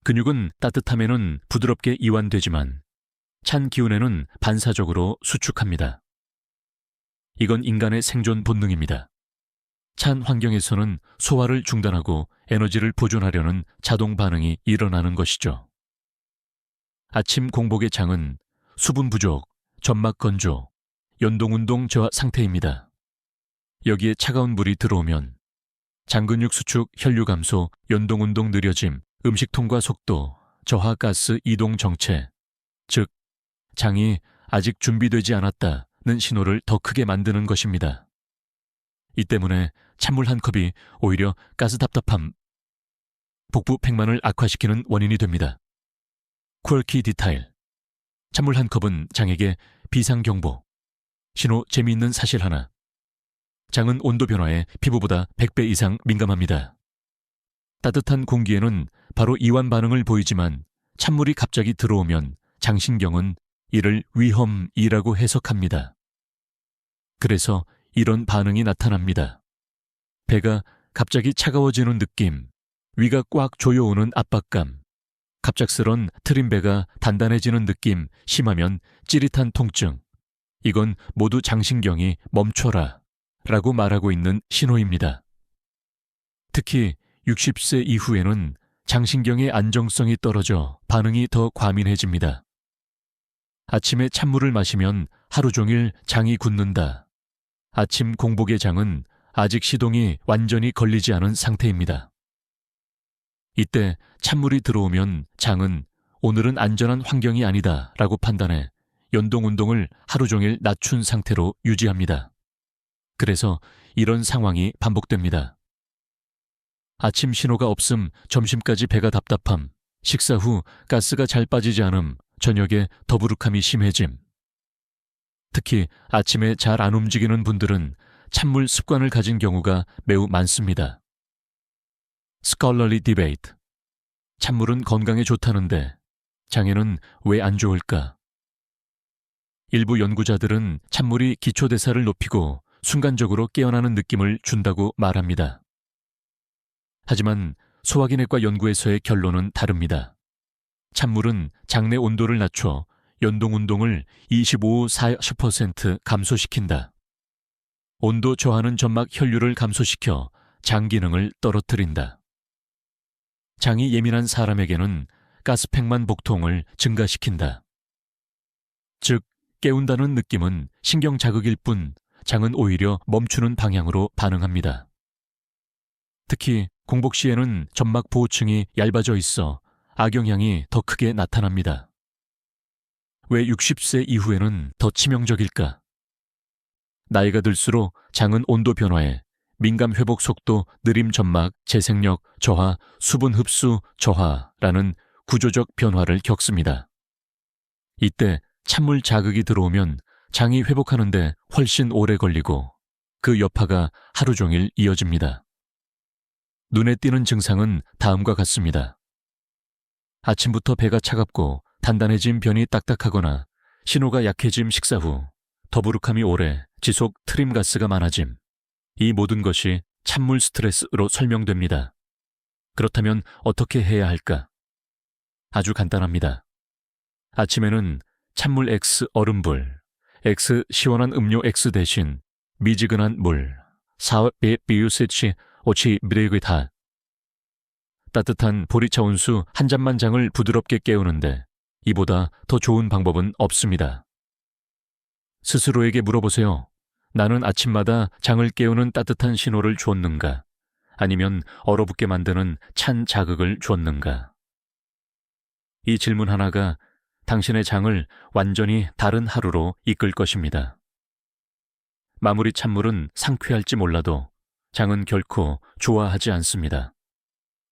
근육은 따뜻함에는 부드럽게 이완되지만 찬 기온에는 반사적으로 수축합니다. 이건 인간의 생존 본능입니다. 찬 환경에서는 소화를 중단하고 에너지를 보존하려는 자동 반응이 일어나는 것이죠. 아침 공복의 장은 수분 부족, 점막 건조, 연동운동 저하 상태입니다. 여기에 차가운 물이 들어오면 장근육 수축, 혈류 감소, 연동운동 느려짐, 음식 통과 속도, 저하 가스 이동 정체, 즉 장이 아직 준비되지 않았다는 신호를 더 크게 만드는 것입니다. 이 때문에 찬물 한 컵이 오히려 가스 답답함, 복부 팽만을 악화시키는 원인이 됩니다. 퀄키 디테일. 찬물 한 컵은 장에게 비상경보. 신호 재미있는 사실 하나. 장은 온도 변화에 피부보다 100배 이상 민감합니다. 따뜻한 공기에는 바로 이완 반응을 보이지만 찬물이 갑자기 들어오면 장신경은 이를 위험이라고 해석합니다. 그래서 이런 반응이 나타납니다. 배가 갑자기 차가워지는 느낌, 위가 꽉 조여오는 압박감, 갑작스런 트린 배가 단단해지는 느낌, 심하면 찌릿한 통증. 이건 모두 장신경이 멈춰라 라고 말하고 있는 신호입니다. 특히 60세 이후에는 장신경의 안정성이 떨어져 반응이 더 과민해집니다. 아침에 찬물을 마시면 하루 종일 장이 굳는다. 아침 공복의 장은 아직 시동이 완전히 걸리지 않은 상태입니다. 이때 찬물이 들어오면 장은 오늘은 안전한 환경이 아니다 라고 판단해 연동운동을 하루 종일 낮춘 상태로 유지합니다. 그래서 이런 상황이 반복됩니다. 아침 신호가 없음, 점심까지 배가 답답함, 식사 후 가스가 잘 빠지지 않음, 저녁에 더부룩함이 심해짐. 특히 아침에 잘 안 움직이는 분들은 찬물 습관을 가진 경우가 매우 많습니다. Scholarly Debate. 찬물은 건강에 좋다는데 장에는 왜 안 좋을까? 일부 연구자들은 찬물이 기초대사를 높이고 순간적으로 깨어나는 느낌을 준다고 말합니다. 하지만 소화기내과 연구에서의 결론은 다릅니다. 찬물은 장내 온도를 낮춰 연동운동을 25-40% 감소시킨다. 온도 저하는 점막 혈류를 감소시켜 장 기능을 떨어뜨린다. 장이 예민한 사람에게는 가스팽만 복통을 증가시킨다. 즉, 깨운다는 느낌은 신경 자극일 뿐 장은 오히려 멈추는 방향으로 반응합니다. 특히 공복 시에는 점막 보호층이 얇아져 있어 악영향이 더 크게 나타납니다. 왜 60세 이후에는 더 치명적일까? 나이가 들수록 장은 온도 변화에 민감 회복 속도, 느림 점막, 재생력 저하, 수분 흡수 저하라는 구조적 변화를 겪습니다. 이때 찬물 자극이 들어오면 장이 회복하는데 훨씬 오래 걸리고 그 여파가 하루 종일 이어집니다. 눈에 띄는 증상은 다음과 같습니다. 아침부터 배가 차갑고 단단해진 변이 딱딱하거나 신호가 약해짐 식사 후 더부룩함이 오래 지속 트림가스가 많아짐. 이 모든 것이 찬물 스트레스로 설명됩니다. 그렇다면 어떻게 해야 할까? 아주 간단합니다. 아침에는 찬물 X 얼음불, X 시원한 음료 X 대신 미지근한 물, 4배 비우스치 오치 브레그타. 따뜻한 보리차 온수 한 잔만 장을 부드럽게 깨우는데 이보다 더 좋은 방법은 없습니다. 스스로에게 물어보세요. 나는 아침마다 장을 깨우는 따뜻한 신호를 주었는가? 아니면 얼어붙게 만드는 찬 자극을 주었는가? 이 질문 하나가 당신의 장을 완전히 다른 하루로 이끌 것입니다. 마무리 찬물은 상쾌할지 몰라도 장은 결코 좋아하지 않습니다.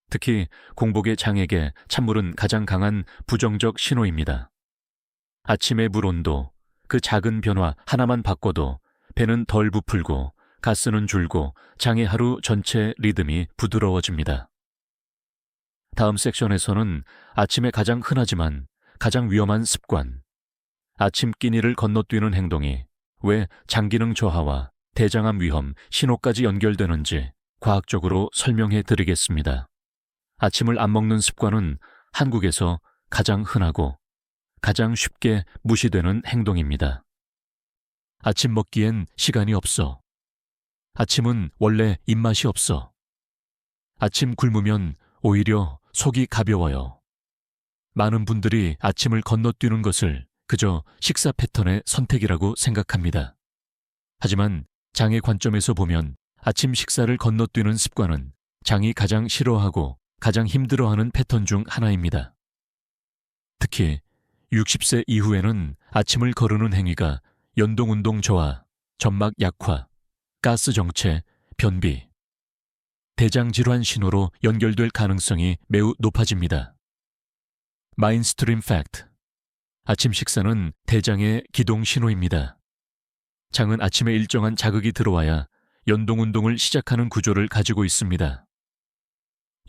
특히 공복의 장에게 찬물은 가장 강한 부정적 신호입니다. 아침의 물 온도, 그 작은 변화 하나만 바꿔도 배는 덜 부풀고 가스는 줄고 장의 하루 전체 리듬이 부드러워집니다. 다음 섹션에서는 아침에 가장 흔하지만 가장 위험한 습관, 아침 끼니를 건너뛰는 행동이 왜 장기능 저하와 대장암 위험 신호까지 연결되는지 과학적으로 설명해 드리겠습니다. 아침을 안 먹는 습관은 한국에서 가장 흔하고 가장 쉽게 무시되는 행동입니다. 아침 먹기엔 시간이 없어. 아침은 원래 입맛이 없어. 아침 굶으면 오히려 속이 가벼워요. 많은 분들이 아침을 건너뛰는 것을 그저 식사 패턴의 선택이라고 생각합니다. 하지만 장의 관점에서 보면 아침 식사를 건너뛰는 습관은 장이 가장 싫어하고 가장 힘들어하는 패턴 중 하나입니다. 특히 60세 이후에는 아침을 거르는 행위가 연동운동 저하, 점막 약화, 가스 정체, 변비, 대장 질환 신호로 연결될 가능성이 매우 높아집니다. 마인스트림 팩트. 아침 식사는 대장의 기동 신호입니다. 장은 아침에 일정한 자극이 들어와야 연동운동을 시작하는 구조를 가지고 있습니다.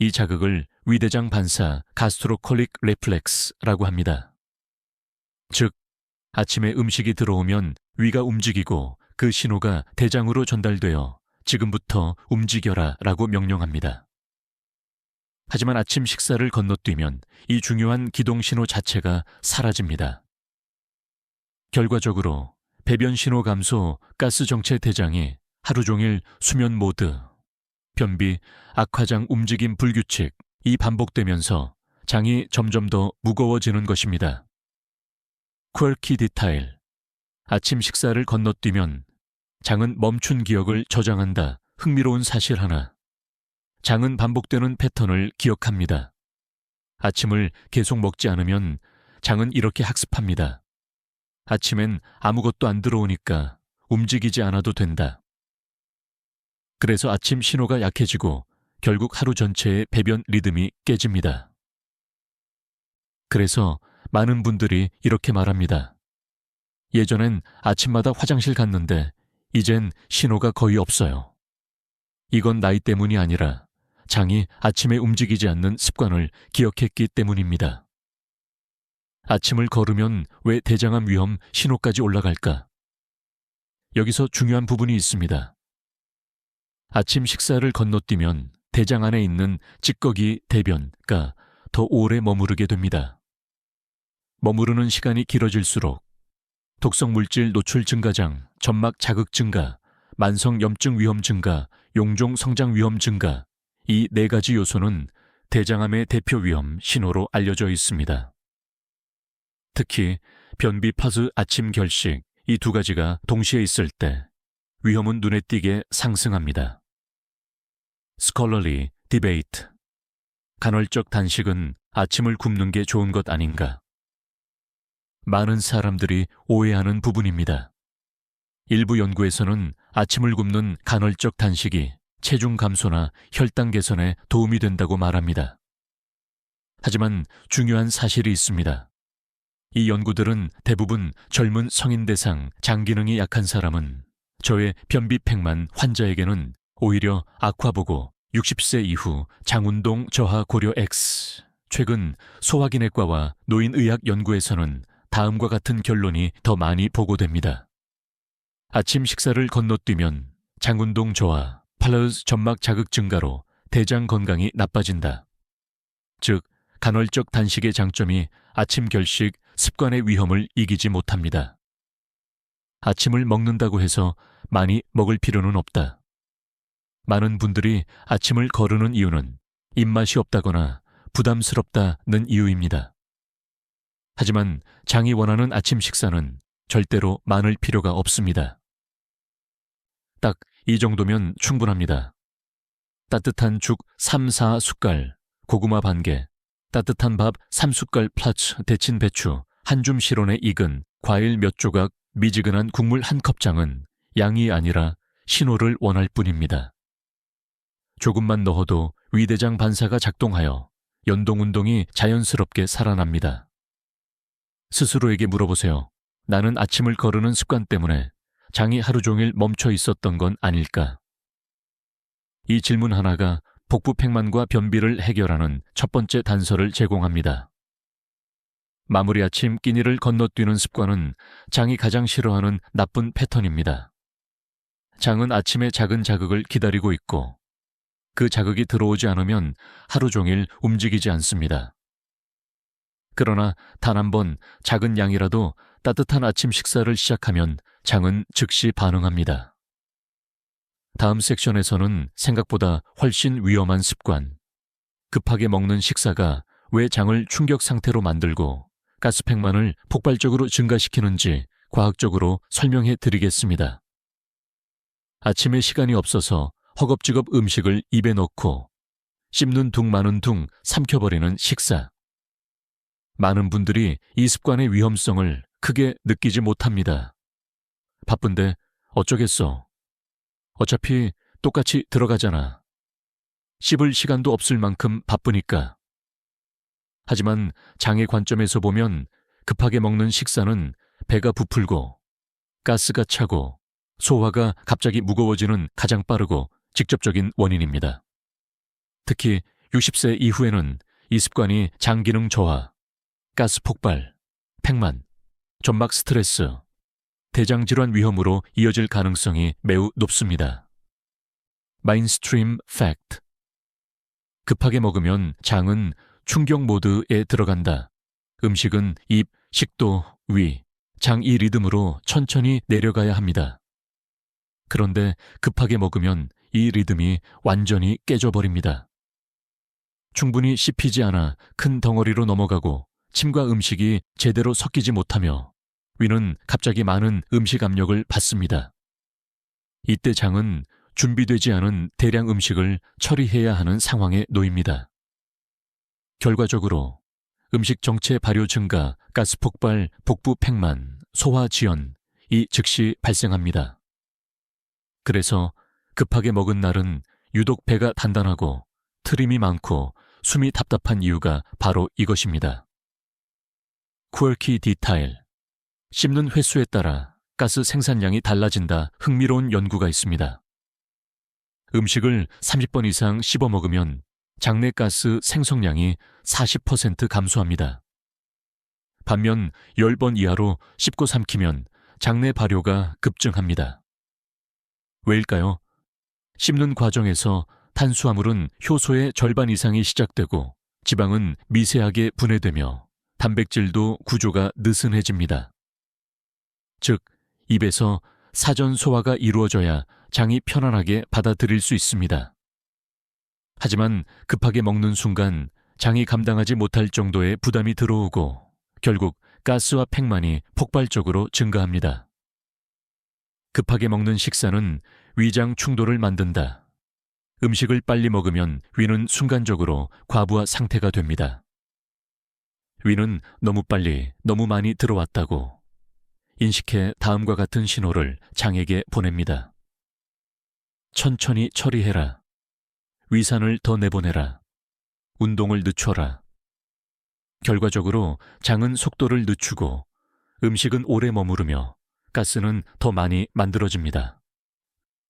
이 자극을 위대장 반사 가스트로콜릭 레플렉스라고 합니다. 즉, 아침에 음식이 들어오면 위가 움직이고 그 신호가 대장으로 전달되어 지금부터 움직여라 라고 명령합니다. 하지만 아침 식사를 건너뛰면 이 중요한 기동 신호 자체가 사라집니다. 결과적으로 배변 신호 감소, 가스 정체 대장이 하루 종일 수면 모드, 변비, 악화장 움직임 불규칙, 이 반복되면서 장이 점점 더 무거워지는 것입니다. 쿼키 디테일. 아침 식사를 건너뛰면 장은 멈춘 기억을 저장한다. 흥미로운 사실 하나. 장은 반복되는 패턴을 기억합니다. 아침을 계속 먹지 않으면 장은 이렇게 학습합니다. 아침엔 아무것도 안 들어오니까 움직이지 않아도 된다. 그래서 아침 신호가 약해지고 결국 하루 전체의 배변 리듬이 깨집니다. 그래서 많은 분들이 이렇게 말합니다. 예전엔 아침마다 화장실 갔는데 이젠 신호가 거의 없어요. 이건 나이 때문이 아니라 장이 아침에 움직이지 않는 습관을 기억했기 때문입니다. 아침을 거르면 왜 대장암 위험 신호까지 올라갈까? 여기서 중요한 부분이 있습니다. 아침 식사를 건너뛰면 대장 안에 있는 찌꺼기 대변가 더 오래 머무르게 됩니다. 머무르는 시간이 길어질수록 독성 물질 노출 증가장, 점막 자극 증가, 만성 염증 위험 증가, 용종 성장 위험 증가, 이 4가지 요소는 대장암의 대표 위험 신호로 알려져 있습니다. 특히 변비 파스 아침 결식 이 2가지가 동시에 있을 때 위험은 눈에 띄게 상승합니다. Scholarly Debate. 간헐적 단식은 아침을 굶는 게 좋은 것 아닌가? 많은 사람들이 오해하는 부분입니다. 일부 연구에서는 아침을 굶는 간헐적 단식이 체중 감소나 혈당 개선에 도움이 된다고 말합니다. 하지만 중요한 사실이 있습니다. 이 연구들은 대부분 젊은 성인 대상 장기능이 약한 사람은 저의 변비팽만 환자에게는 오히려 악화보고 60세 이후 장운동 저하 고려 X. 최근 소화기내과와 노인의학 연구에서는 다음과 같은 결론이 더 많이 보고됩니다. 아침 식사를 건너뛰면 장운동 저하, 플러스 점막 자극 증가로 대장 건강이 나빠진다. 즉, 간헐적 단식의 장점이 아침 결식 습관의 위험을 이기지 못합니다. 아침을 먹는다고 해서 많이 먹을 필요는 없다. 많은 분들이 아침을 거르는 이유는 입맛이 없다거나 부담스럽다는 이유입니다. 하지만 장이 원하는 아침 식사는 절대로 많을 필요가 없습니다. 딱 이 정도면 충분합니다. 따뜻한 죽 3, 4숟갈, 고구마 반개, 따뜻한 밥 3숟갈 플러스 데친 배추, 한 줌 실온에 익은 과일 몇 조각, 미지근한 국물 1컵장은 양이 아니라 신호를 원할 뿐입니다. 조금만 넣어도 위대장 반사가 작동하여 연동운동이 자연스럽게 살아납니다. 스스로에게 물어보세요. 나는 아침을 거르는 습관 때문에 장이 하루 종일 멈춰 있었던 건 아닐까? 이 질문 하나가 복부팽만과 변비를 해결하는 첫 번째 단서를 제공합니다. 마무리 아침 끼니를 건너뛰는 습관은 장이 가장 싫어하는 나쁜 패턴입니다. 장은 아침에 작은 자극을 기다리고 있고 그 자극이 들어오지 않으면 하루 종일 움직이지 않습니다. 그러나 단 한 번 작은 양이라도 따뜻한 아침 식사를 시작하면 장은 즉시 반응합니다. 다음 섹션에서는 생각보다 훨씬 위험한 습관, 급하게 먹는 식사가 왜 장을 충격 상태로 만들고 가스팽만을 폭발적으로 증가시키는지 과학적으로 설명해 드리겠습니다. 아침에 시간이 없어서 허겁지겁 음식을 입에 넣고 씹는 둥 마는 둥 삼켜버리는 식사. 많은 분들이 이 습관의 위험성을 크게 느끼지 못합니다. 바쁜데 어쩌겠어. 어차피 똑같이 들어가잖아. 씹을 시간도 없을 만큼 바쁘니까. 하지만 장의 관점에서 보면 급하게 먹는 식사는 배가 부풀고 가스가 차고 소화가 갑자기 무거워지는 가장 빠르고 직접적인 원인입니다. 특히 60세 이후에는 이 습관이 장 기능 저하, 가스 폭발, 팽만, 점막 스트레스, 대장 질환 위험으로 이어질 가능성이 매우 높습니다. 마인스트림 팩트. 급하게 먹으면 장은 충격 모드에 들어간다. 음식은 입, 식도, 위, 장 이 리듬으로 천천히 내려가야 합니다. 그런데 급하게 먹으면 이 리듬이 완전히 깨져버립니다. 충분히 씹히지 않아 큰 덩어리로 넘어가고 침과 음식이 제대로 섞이지 못하며 위는 갑자기 많은 음식 압력을 받습니다. 이때 장은 준비되지 않은 대량 음식을 처리해야 하는 상황에 놓입니다. 결과적으로 음식 정체 발효 증가, 가스 폭발, 복부 팽만, 소화 지연, 이 즉시 발생합니다. 그래서 급하게 먹은 날은 유독 배가 단단하고 트림이 많고 숨이 답답한 이유가 바로 이것입니다. quirky detail. 씹는 횟수에 따라 가스 생산량이 달라진다. 흥미로운 연구가 있습니다. 음식을 30번 이상 씹어 먹으면 장내 가스 생성량이 40% 감소합니다. 반면 10번 이하로 씹고 삼키면 장내 발효가 급증합니다. 왜일까요? 씹는 과정에서 탄수화물은 효소의 절반 이상이 시작되고 지방은 미세하게 분해되며 단백질도 구조가 느슨해집니다. 즉, 입에서 사전 소화가 이루어져야 장이 편안하게 받아들일 수 있습니다. 하지만 급하게 먹는 순간 장이 감당하지 못할 정도의 부담이 들어오고 결국 가스와 팽만이 폭발적으로 증가합니다. 급하게 먹는 식사는 위장 충돌을 만든다. 음식을 빨리 먹으면 위는 순간적으로 과부하 상태가 됩니다. 위는 너무 빨리, 너무 많이 들어왔다고 인식해 다음과 같은 신호를 장에게 보냅니다. 천천히 처리해라. 위산을 더 내보내라. 운동을 늦춰라. 결과적으로 장은 속도를 늦추고 음식은 오래 머무르며 가스는 더 많이 만들어집니다.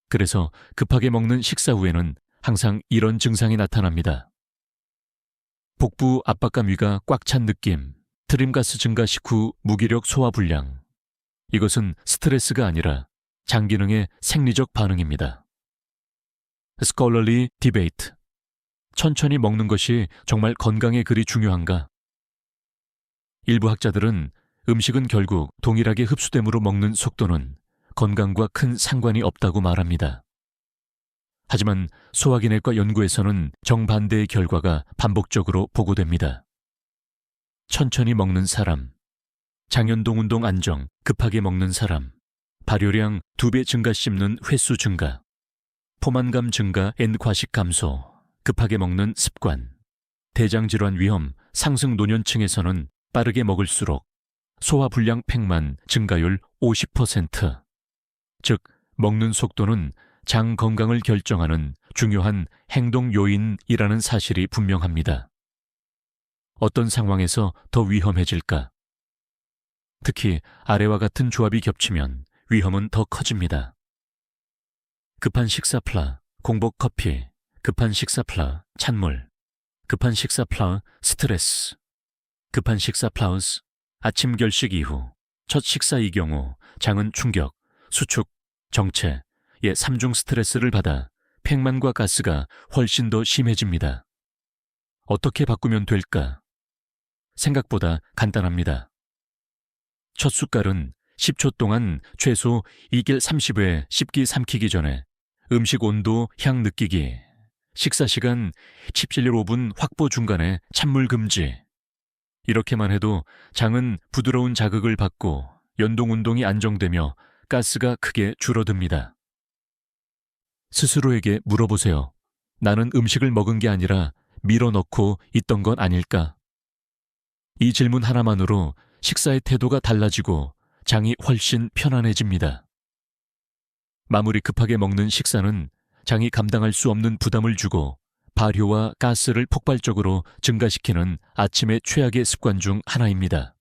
그래서 급하게 먹는 식사 후에는 항상 이런 증상이 나타납니다. 복부 압박감 위가 꽉 찬 느낌, 트림가스 증가 식후 무기력 소화 불량. 이것은 스트레스가 아니라 장 기능의 생리적 반응입니다. Scholarly Debate. 천천히 먹는 것이 정말 건강에 그리 중요한가? 일부 학자들은 음식은 결국 동일하게 흡수됨으로 먹는 속도는 건강과 큰 상관이 없다고 말합니다. 하지만 소화기내과 연구에서는 정반대의 결과가 반복적으로 보고됩니다. 천천히 먹는 사람, 장연동 운동 안정, 급하게 먹는 사람, 발효량 2배 증가 씹는 횟수 증가, 포만감 증가 앤 과식 감소, 급하게 먹는 습관, 대장질환 위험 상승 노년층에서는 빠르게 먹을수록 소화불량 팽만 증가율 50%. 즉, 먹는 속도는 장 건강을 결정하는 중요한 행동 요인이라는 사실이 분명합니다. 어떤 상황에서 더 위험해질까? 특히 아래와 같은 조합이 겹치면 위험은 더 커집니다. 급한 식사 플라, 공복 커피, 급한 식사 플라, 찬물, 급한 식사 플라, 스트레스, 급한 식사 플라우스, 아침 결식 이후, 첫 식사의 경우 장은 충격, 수축, 정체, 3중 스트레스를 받아 팽만과 가스가 훨씬 더 심해집니다. 어떻게 바꾸면 될까? 생각보다 간단합니다. 첫 숟갈은 10초 동안 최소 2길 30회 씹기 삼키기 전에 음식 온도, 향 느끼기, 식사 시간 17일 5분 확보 중간에 찬물 금지. 이렇게만 해도 장은 부드러운 자극을 받고 연동 운동이 안정되며 가스가 크게 줄어듭니다. 스스로에게 물어보세요. 나는 음식을 먹은 게 아니라 밀어넣고 있던 건 아닐까? 이 질문 하나만으로 식사의 태도가 달라지고 장이 훨씬 편안해집니다. 마무리 급하게 먹는 식사는 장이 감당할 수 없는 부담을 주고 발효와 가스를 폭발적으로 증가시키는 아침의 최악의 습관 중 하나입니다.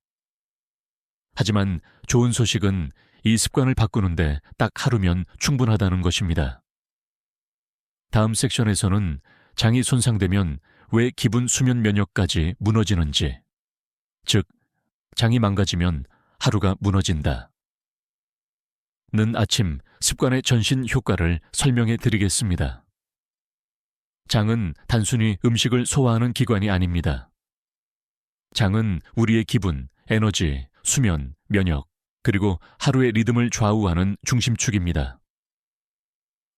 하지만 좋은 소식은 이 습관을 바꾸는데 딱 하루면 충분하다는 것입니다. 다음 섹션에서는 장이 손상되면 왜 기분 수면 면역까지 무너지는지, 즉, 장이 망가지면 하루가 무너진다. 는 아침 습관의 전신 효과를 설명해 드리겠습니다. 장은 단순히 음식을 소화하는 기관이 아닙니다. 장은 우리의 기분, 에너지, 수면, 면역, 그리고 하루의 리듬을 좌우하는 중심축입니다.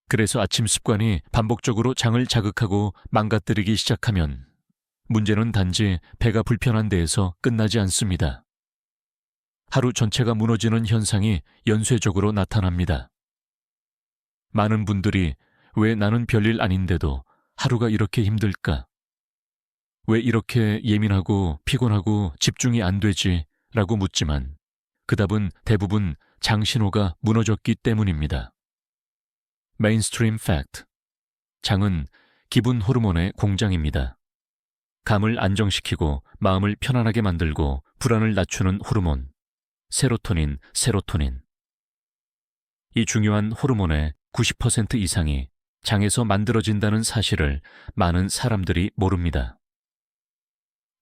그래서 아침 습관이 반복적으로 장을 자극하고 망가뜨리기 시작하면 문제는 단지 배가 불편한 데에서 끝나지 않습니다. 하루 전체가 무너지는 현상이 연쇄적으로 나타납니다. 많은 분들이 왜 나는 별일 아닌데도 하루가 이렇게 힘들까? 왜 이렇게 예민하고 피곤하고 집중이 안 되지? 라고 묻지만 그 답은 대부분 장 신호가 무너졌기 때문입니다. 메인스트림 팩트. 장은 기분 호르몬의 공장입니다. 감을 안정시키고 마음을 편안하게 만들고 불안을 낮추는 호르몬, 세로토닌. 이 중요한 호르몬의 90% 이상이 장에서 만들어진다는 사실을 많은 사람들이 모릅니다.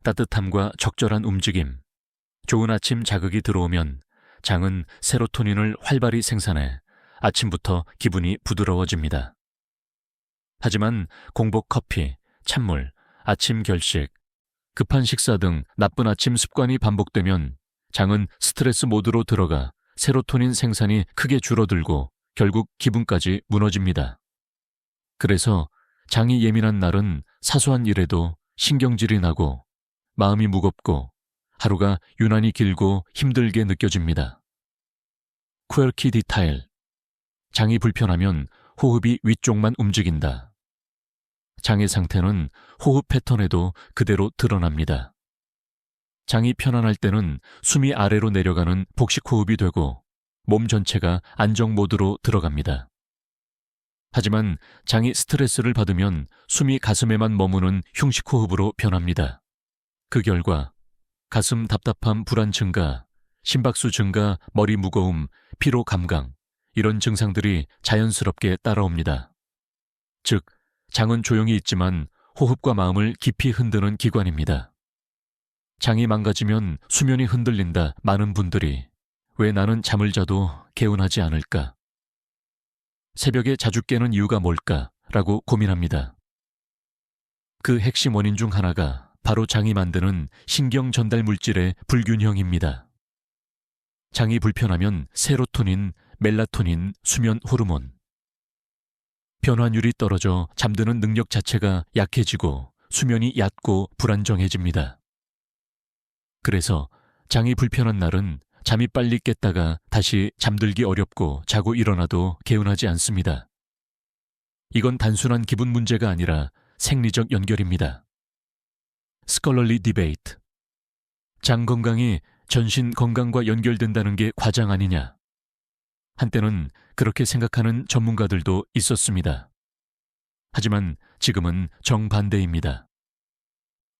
따뜻함과 적절한 움직임, 좋은 아침 자극이 들어오면 장은 세로토닌을 활발히 생산해 아침부터 기분이 부드러워집니다. 하지만 공복 커피, 찬물, 아침 결식, 급한 식사 등 나쁜 아침 습관이 반복되면 장은 스트레스 모드로 들어가 세로토닌 생산이 크게 줄어들고 결국 기분까지 무너집니다. 그래서 장이 예민한 날은 사소한 일에도 신경질이 나고 마음이 무겁고 하루가 유난히 길고 힘들게 느껴집니다. 퀘르키 디테일. 장이 불편하면 호흡이 위쪽만 움직인다. 장의 상태는 호흡 패턴에도 그대로 드러납니다. 장이 편안할 때는 숨이 아래로 내려가는 복식 호흡이 되고 몸 전체가 안정 모드로 들어갑니다. 하지만 장이 스트레스를 받으면 숨이 가슴에만 머무는 흉식 호흡으로 변합니다. 그 결과 가슴 답답함 불안 증가, 심박수 증가, 머리 무거움, 피로 감강, 이런 증상들이 자연스럽게 따라옵니다. 즉, 장은 조용히 있지만 호흡과 마음을 깊이 흔드는 기관입니다. 장이 망가지면 수면이 흔들린다 많은 분들이 왜 나는 잠을 자도 개운하지 않을까? 새벽에 자주 깨는 이유가 뭘까? 라고 고민합니다. 그 핵심 원인 중 하나가 바로 장이 만드는 신경 전달 물질의 불균형입니다. 장이 불편하면 세로토닌, 멜라토닌, 수면 호르몬, 변화율이 떨어져 잠드는 능력 자체가 약해지고 수면이 얕고 불안정해집니다. 그래서 장이 불편한 날은 잠이 빨리 깼다가 다시 잠들기 어렵고 자고 일어나도 개운하지 않습니다. 이건 단순한 기분 문제가 아니라 생리적 연결입니다. 스컬러리 디베이트. 장 건강이 전신 건강과 연결된다는 게 과장 아니냐? 한때는 그렇게 생각하는 전문가들도 있었습니다. 하지만 지금은 정반대입니다.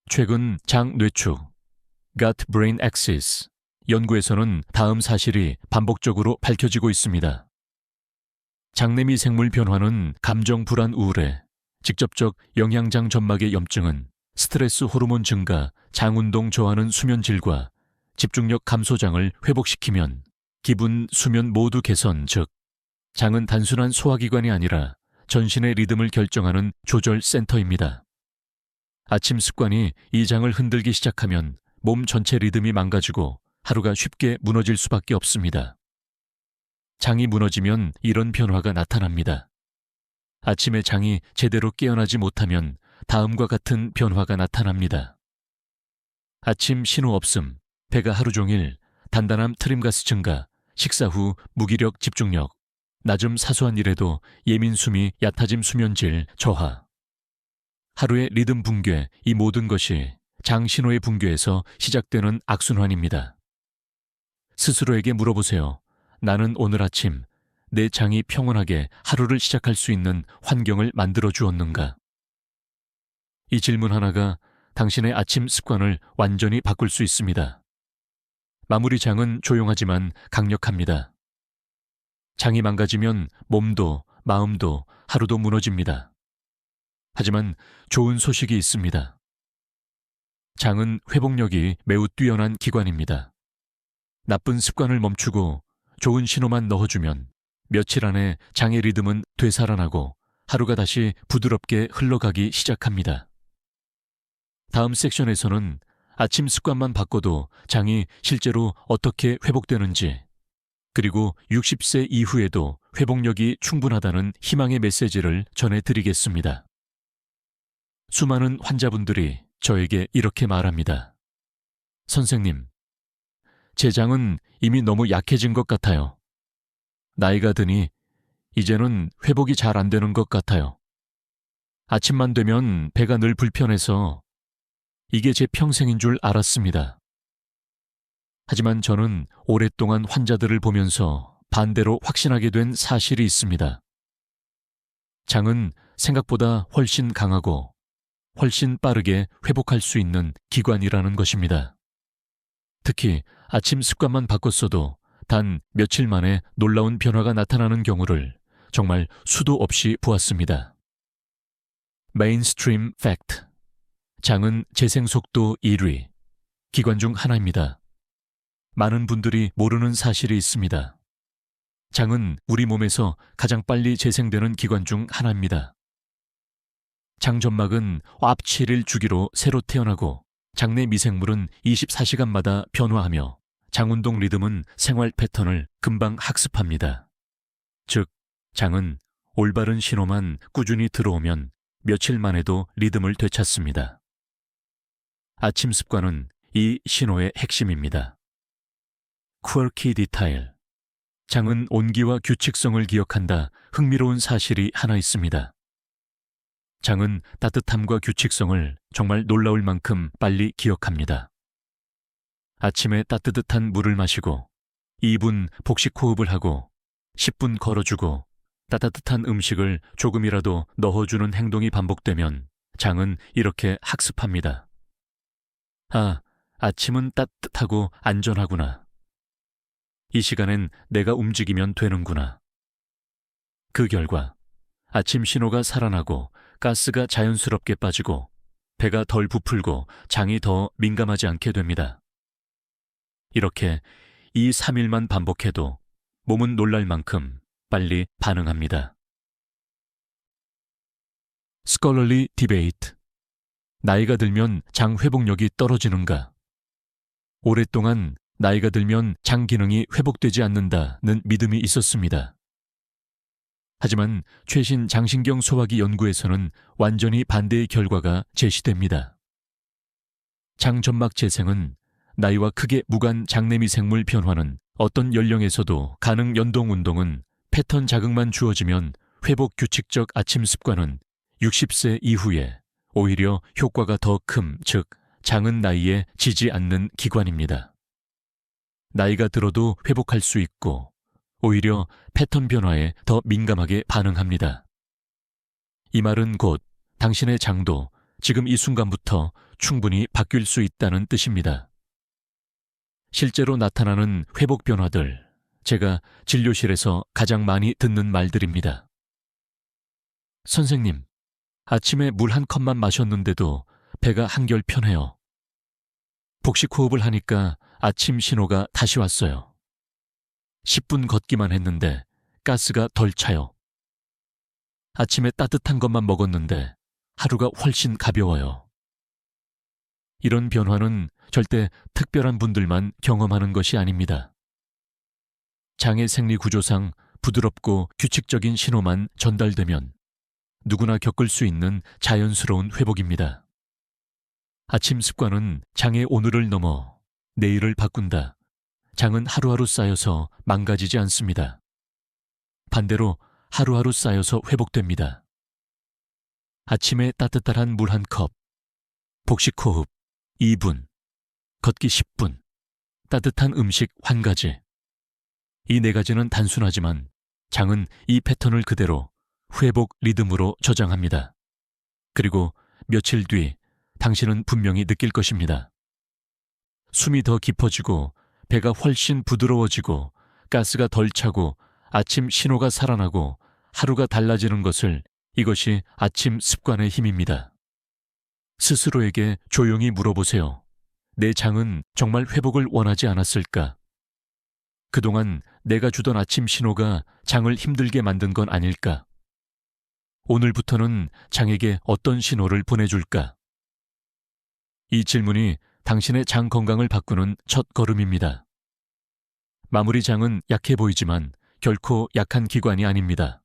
최근 장 뇌축, Gut-Brain Axis 연구에서는 다음 사실이 반복적으로 밝혀지고 있습니다. 장내미 생물 변화는 감정 불안 우울에, 직접적 영양장 점막의 염증은 스트레스 호르몬 증가, 장 운동 저하는 수면 질과 집중력 감소장을 회복시키면 기분, 수면 모두 개선, 즉 장은 단순한 소화기관이 아니라 전신의 리듬을 결정하는 조절 센터입니다. 아침 습관이 이 장을 흔들기 시작하면 몸 전체 리듬이 망가지고 하루가 쉽게 무너질 수밖에 없습니다. 장이 무너지면 이런 변화가 나타납니다. 아침에 장이 제대로 깨어나지 못하면 다음과 같은 변화가 나타납니다. 아침 신호 없음, 배가 하루 종일, 단단함 트림가스 증가, 식사 후 무기력 집중력, 낮음 사소한 일에도 예민 숨이 얕아짐 수면질 저하. 하루의 리듬 붕괴, 이 모든 것이 장 신호의 붕괴에서 시작되는 악순환입니다. 스스로에게 물어보세요. 나는 오늘 아침 내 장이 평온하게 하루를 시작할 수 있는 환경을 만들어 주었는가? 이 질문 하나가 당신의 아침 습관을 완전히 바꿀 수 있습니다. 마무리 장은 조용하지만 강력합니다. 장이 망가지면 몸도 마음도 하루도 무너집니다. 하지만 좋은 소식이 있습니다. 장은 회복력이 매우 뛰어난 기관입니다. 나쁜 습관을 멈추고 좋은 신호만 넣어주면 며칠 안에 장의 리듬은 되살아나고 하루가 다시 부드럽게 흘러가기 시작합니다. 다음 섹션에서는 아침 습관만 바꿔도 장이 실제로 어떻게 회복되는지, 그리고 60세 이후에도 회복력이 충분하다는 희망의 메시지를 전해드리겠습니다. 수많은 환자분들이 저에게 이렇게 말합니다. 선생님, 제 장은 이미 너무 약해진 것 같아요. 나이가 드니 이제는 회복이 잘 안 되는 것 같아요. 아침만 되면 배가 늘 불편해서 이게 제 평생인 줄 알았습니다. 하지만 저는 오랫동안 환자들을 보면서 반대로 확신하게 된 사실이 있습니다. 장은 생각보다 훨씬 강하고 훨씬 빠르게 회복할 수 있는 기관이라는 것입니다. 특히 아침 습관만 바꿨어도 단 며칠 만에 놀라운 변화가 나타나는 경우를 정말 수도 없이 보았습니다. 메인스트림 팩트. 장은 재생 속도 1위, 기관 중 하나입니다. 많은 분들이 모르는 사실이 있습니다. 장은 우리 몸에서 가장 빨리 재생되는 기관 중 하나입니다. 장점막은 앞 7일 주기로 새로 태어나고 장내 미생물은 24시간마다 변화하며 장운동 리듬은 생활 패턴을 금방 학습합니다. 즉, 장은 올바른 신호만 꾸준히 들어오면 며칠 만에도 리듬을 되찾습니다. 아침 습관은 이 신호의 핵심입니다. 쿼키 디테일. 장은 온기와 규칙성을 기억한다. 흥미로운 사실이 하나 있습니다. 장은 따뜻함과 규칙성을 정말 놀라울 만큼 빨리 기억합니다. 아침에 따뜻한 물을 마시고 2분 복식 호흡을 하고 10분 걸어주고 따뜻한 음식을 조금이라도 넣어주는 행동이 반복되면 장은 이렇게 학습합니다. 아, 아침은 따뜻하고 안전하구나. 이 시간엔 내가 움직이면 되는구나. 그 결과 아침 신호가 살아나고 가스가 자연스럽게 빠지고 배가 덜 부풀고 장이 더 민감하지 않게 됩니다. 이렇게 2-3일만 반복해도 몸은 놀랄 만큼 빨리 반응합니다. 스컬러리 디베이트. 나이가 들면 장 회복력이 떨어지는가? 오랫동안 나이가 들면 장 기능이 회복되지 않는다는 믿음이 있었습니다. 하지만 최신 장신경 소화기 연구에서는 완전히 반대의 결과가 제시됩니다. 장점막 재생은 나이와 크게 무관 장내미생물 변화는 어떤 연령에서도 가능. 연동 운동은 패턴 자극만 주어지면 회복 규칙적 아침 습관은 60세 이후에 오히려 효과가 더 큼, 즉 장은 나이에 지지 않는 기관입니다. 나이가 들어도 회복할 수 있고 오히려 패턴 변화에 더 민감하게 반응합니다. 이 말은 곧 당신의 장도 지금 이 순간부터 충분히 바뀔 수 있다는 뜻입니다. 실제로 나타나는 회복 변화들, 제가 진료실에서 가장 많이 듣는 말들입니다. 선생님, 아침에 물 한 컵만 마셨는데도 배가 한결 편해요. 복식 호흡을 하니까 아침 신호가 다시 왔어요. 10분 걷기만 했는데 가스가 덜 차요. 아침에 따뜻한 것만 먹었는데 하루가 훨씬 가벼워요. 이런 변화는 절대 특별한 분들만 경험하는 것이 아닙니다. 장의 생리 구조상 부드럽고 규칙적인 신호만 전달되면 누구나 겪을 수 있는 자연스러운 회복입니다. 아침 습관은 장의 오늘을 넘어 내일을 바꾼다. 장은 하루하루 쌓여서 망가지지 않습니다. 반대로 하루하루 쌓여서 회복됩니다. 아침에 따뜻한 물 한 컵, 복식 호흡 2분, 걷기 10분, 따뜻한 음식 1가지. 이 4가지는 단순하지만 장은 이 패턴을 그대로 회복 리듬으로 저장합니다. 그리고 며칠 뒤 당신은 분명히 느낄 것입니다. 숨이 더 깊어지고 배가 훨씬 부드러워지고 가스가 덜 차고 아침 신호가 살아나고 하루가 달라지는 것을. 이것이 아침 습관의 힘입니다. 스스로에게 조용히 물어보세요. 내 장은 정말 회복을 원하지 않았을까? 그동안 내가 주던 아침 신호가 장을 힘들게 만든 건 아닐까? 오늘부터는 장에게 어떤 신호를 보내줄까? 이 질문이 당신의 장 건강을 바꾸는 첫 걸음입니다. 마무리 장은 약해 보이지만 결코 약한 기관이 아닙니다.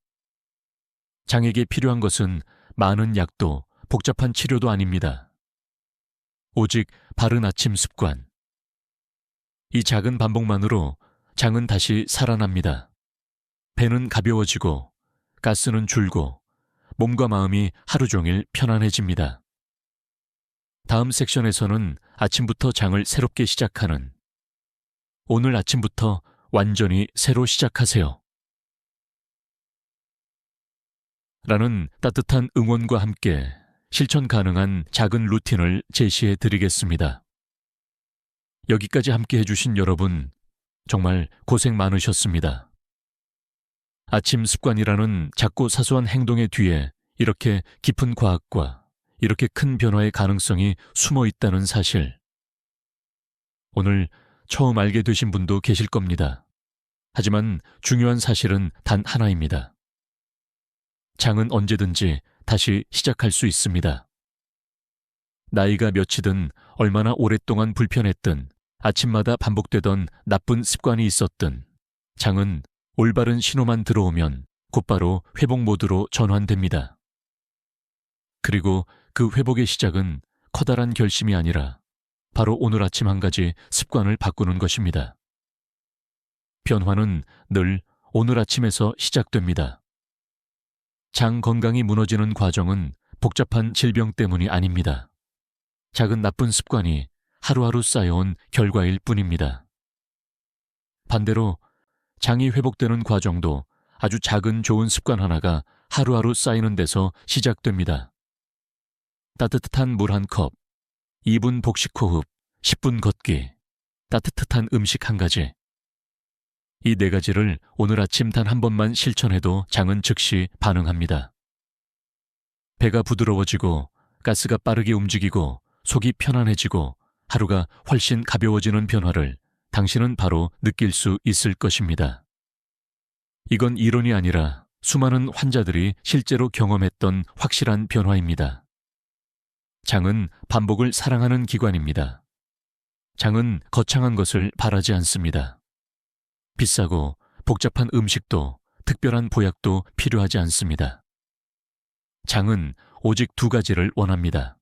장에게 필요한 것은 많은 약도 복잡한 치료도 아닙니다. 오직 바른 아침 습관. 이 작은 반복만으로 장은 다시 살아납니다. 배는 가벼워지고 가스는 줄고 몸과 마음이 하루 종일 편안해집니다. 다음 섹션에서는 아침부터 장을 새롭게 시작하는 오늘 아침부터 완전히 새로 시작하세요. 라는 따뜻한 응원과 함께 실천 가능한 작은 루틴을 제시해 드리겠습니다. 여기까지 함께 해주신 여러분, 정말 고생 많으셨습니다. 아침 습관이라는 작고 사소한 행동의 뒤에 이렇게 깊은 과학과 이렇게 큰 변화의 가능성이 숨어 있다는 사실. 오늘 처음 알게 되신 분도 계실 겁니다. 하지만 중요한 사실은 단 하나입니다. 장은 언제든지 다시 시작할 수 있습니다. 나이가 몇이든 얼마나 오랫동안 불편했든 아침마다 반복되던 나쁜 습관이 있었든 장은 올바른 신호만 들어오면 곧바로 회복 모드로 전환됩니다. 그리고 그 회복의 시작은 커다란 결심이 아니라 바로 오늘 아침 한 가지 습관을 바꾸는 것입니다. 변화는 늘 오늘 아침에서 시작됩니다. 장 건강이 무너지는 과정은 복잡한 질병 때문이 아닙니다. 작은 나쁜 습관이 하루하루 쌓여온 결과일 뿐입니다. 반대로 장이 회복되는 과정도 아주 작은 좋은 습관 하나가 하루하루 쌓이는 데서 시작됩니다. 따뜻한 물 한 컵, 2분 복식 호흡, 10분 걷기, 따뜻한 음식 한 가지. 이 네 가지를 오늘 아침 단 한 번만 실천해도 장은 즉시 반응합니다. 배가 부드러워지고 가스가 빠르게 움직이고 속이 편안해지고 하루가 훨씬 가벼워지는 변화를 당신은 바로 느낄 수 있을 것입니다. 이건 이론이 아니라 수많은 환자들이 실제로 경험했던 확실한 변화입니다. 장은 반복을 사랑하는 기관입니다. 장은 거창한 것을 바라지 않습니다. 비싸고 복잡한 음식도 특별한 보약도 필요하지 않습니다. 장은 오직 두 가지를 원합니다.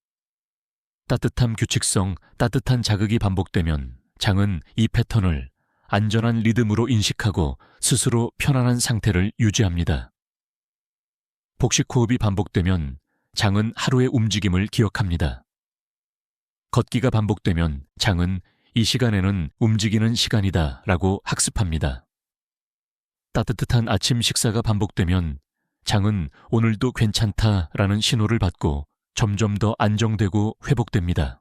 따뜻한 규칙성, 따뜻한 자극이 반복되면 장은 이 패턴을 안전한 리듬으로 인식하고 스스로 편안한 상태를 유지합니다. 복식 호흡이 반복되면 장은 하루의 움직임을 기억합니다. 걷기가 반복되면 장은 이 시간에는 움직이는 시간이다 라고 학습합니다. 따뜻한 아침 식사가 반복되면 장은 오늘도 괜찮다라는 신호를 받고 점점 더 안정되고 회복됩니다.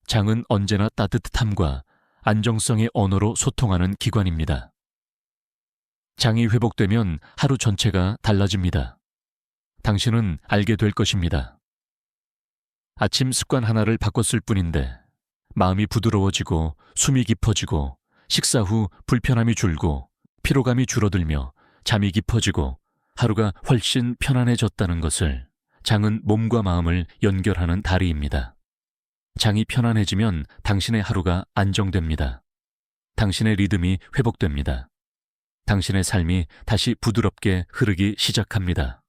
장은 언제나 따뜻함과 안정성의 언어로 소통하는 기관입니다. 장이 회복되면 하루 전체가 달라집니다. 당신은 알게 될 것입니다. 아침 습관 하나를 바꿨을 뿐인데 마음이 부드러워지고 숨이 깊어지고 식사 후 불편함이 줄고 피로감이 줄어들며 잠이 깊어지고 하루가 훨씬 편안해졌다는 것을 장은 몸과 마음을 연결하는 다리입니다. 장이 편안해지면 당신의 하루가 안정됩니다. 당신의 리듬이 회복됩니다. 당신의 삶이 다시 부드럽게 흐르기 시작합니다.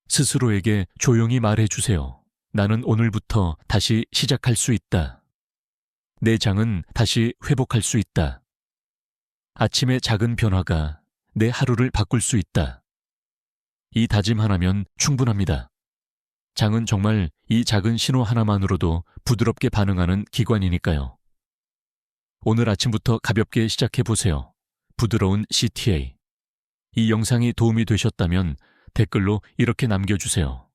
스스로에게 조용히 말해주세요. 나는 오늘부터 다시 시작할 수 있다. 내 장은 다시 회복할 수 있다. 아침의 작은 변화가 내 하루를 바꿀 수 있다. 이 다짐 하나면 충분합니다. 장은 정말 이 작은 신호 하나만으로도 부드럽게 반응하는 기관이니까요. 오늘 아침부터 가볍게 시작해보세요. 부드러운 CTA. 이 영상이 도움이 되셨다면 댓글로 이렇게 남겨주세요.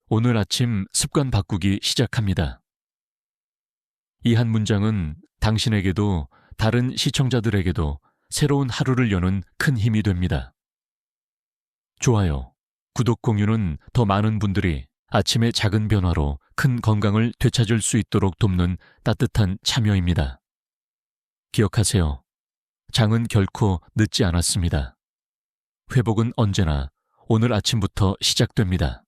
오늘 아침 습관 바꾸기 시작합니다. 이 한 문장은 당신에게도 다른 시청자들에게도 새로운 하루를 여는 큰 힘이 됩니다. 좋아요, 구독, 공유는 더 많은 분들이 아침의 작은 변화로 큰 건강을 되찾을 수 있도록 돕는 따뜻한 참여입니다. 기억하세요. 장은 결코 늦지 않았습니다. 회복은 언제나 오늘 아침부터 시작됩니다.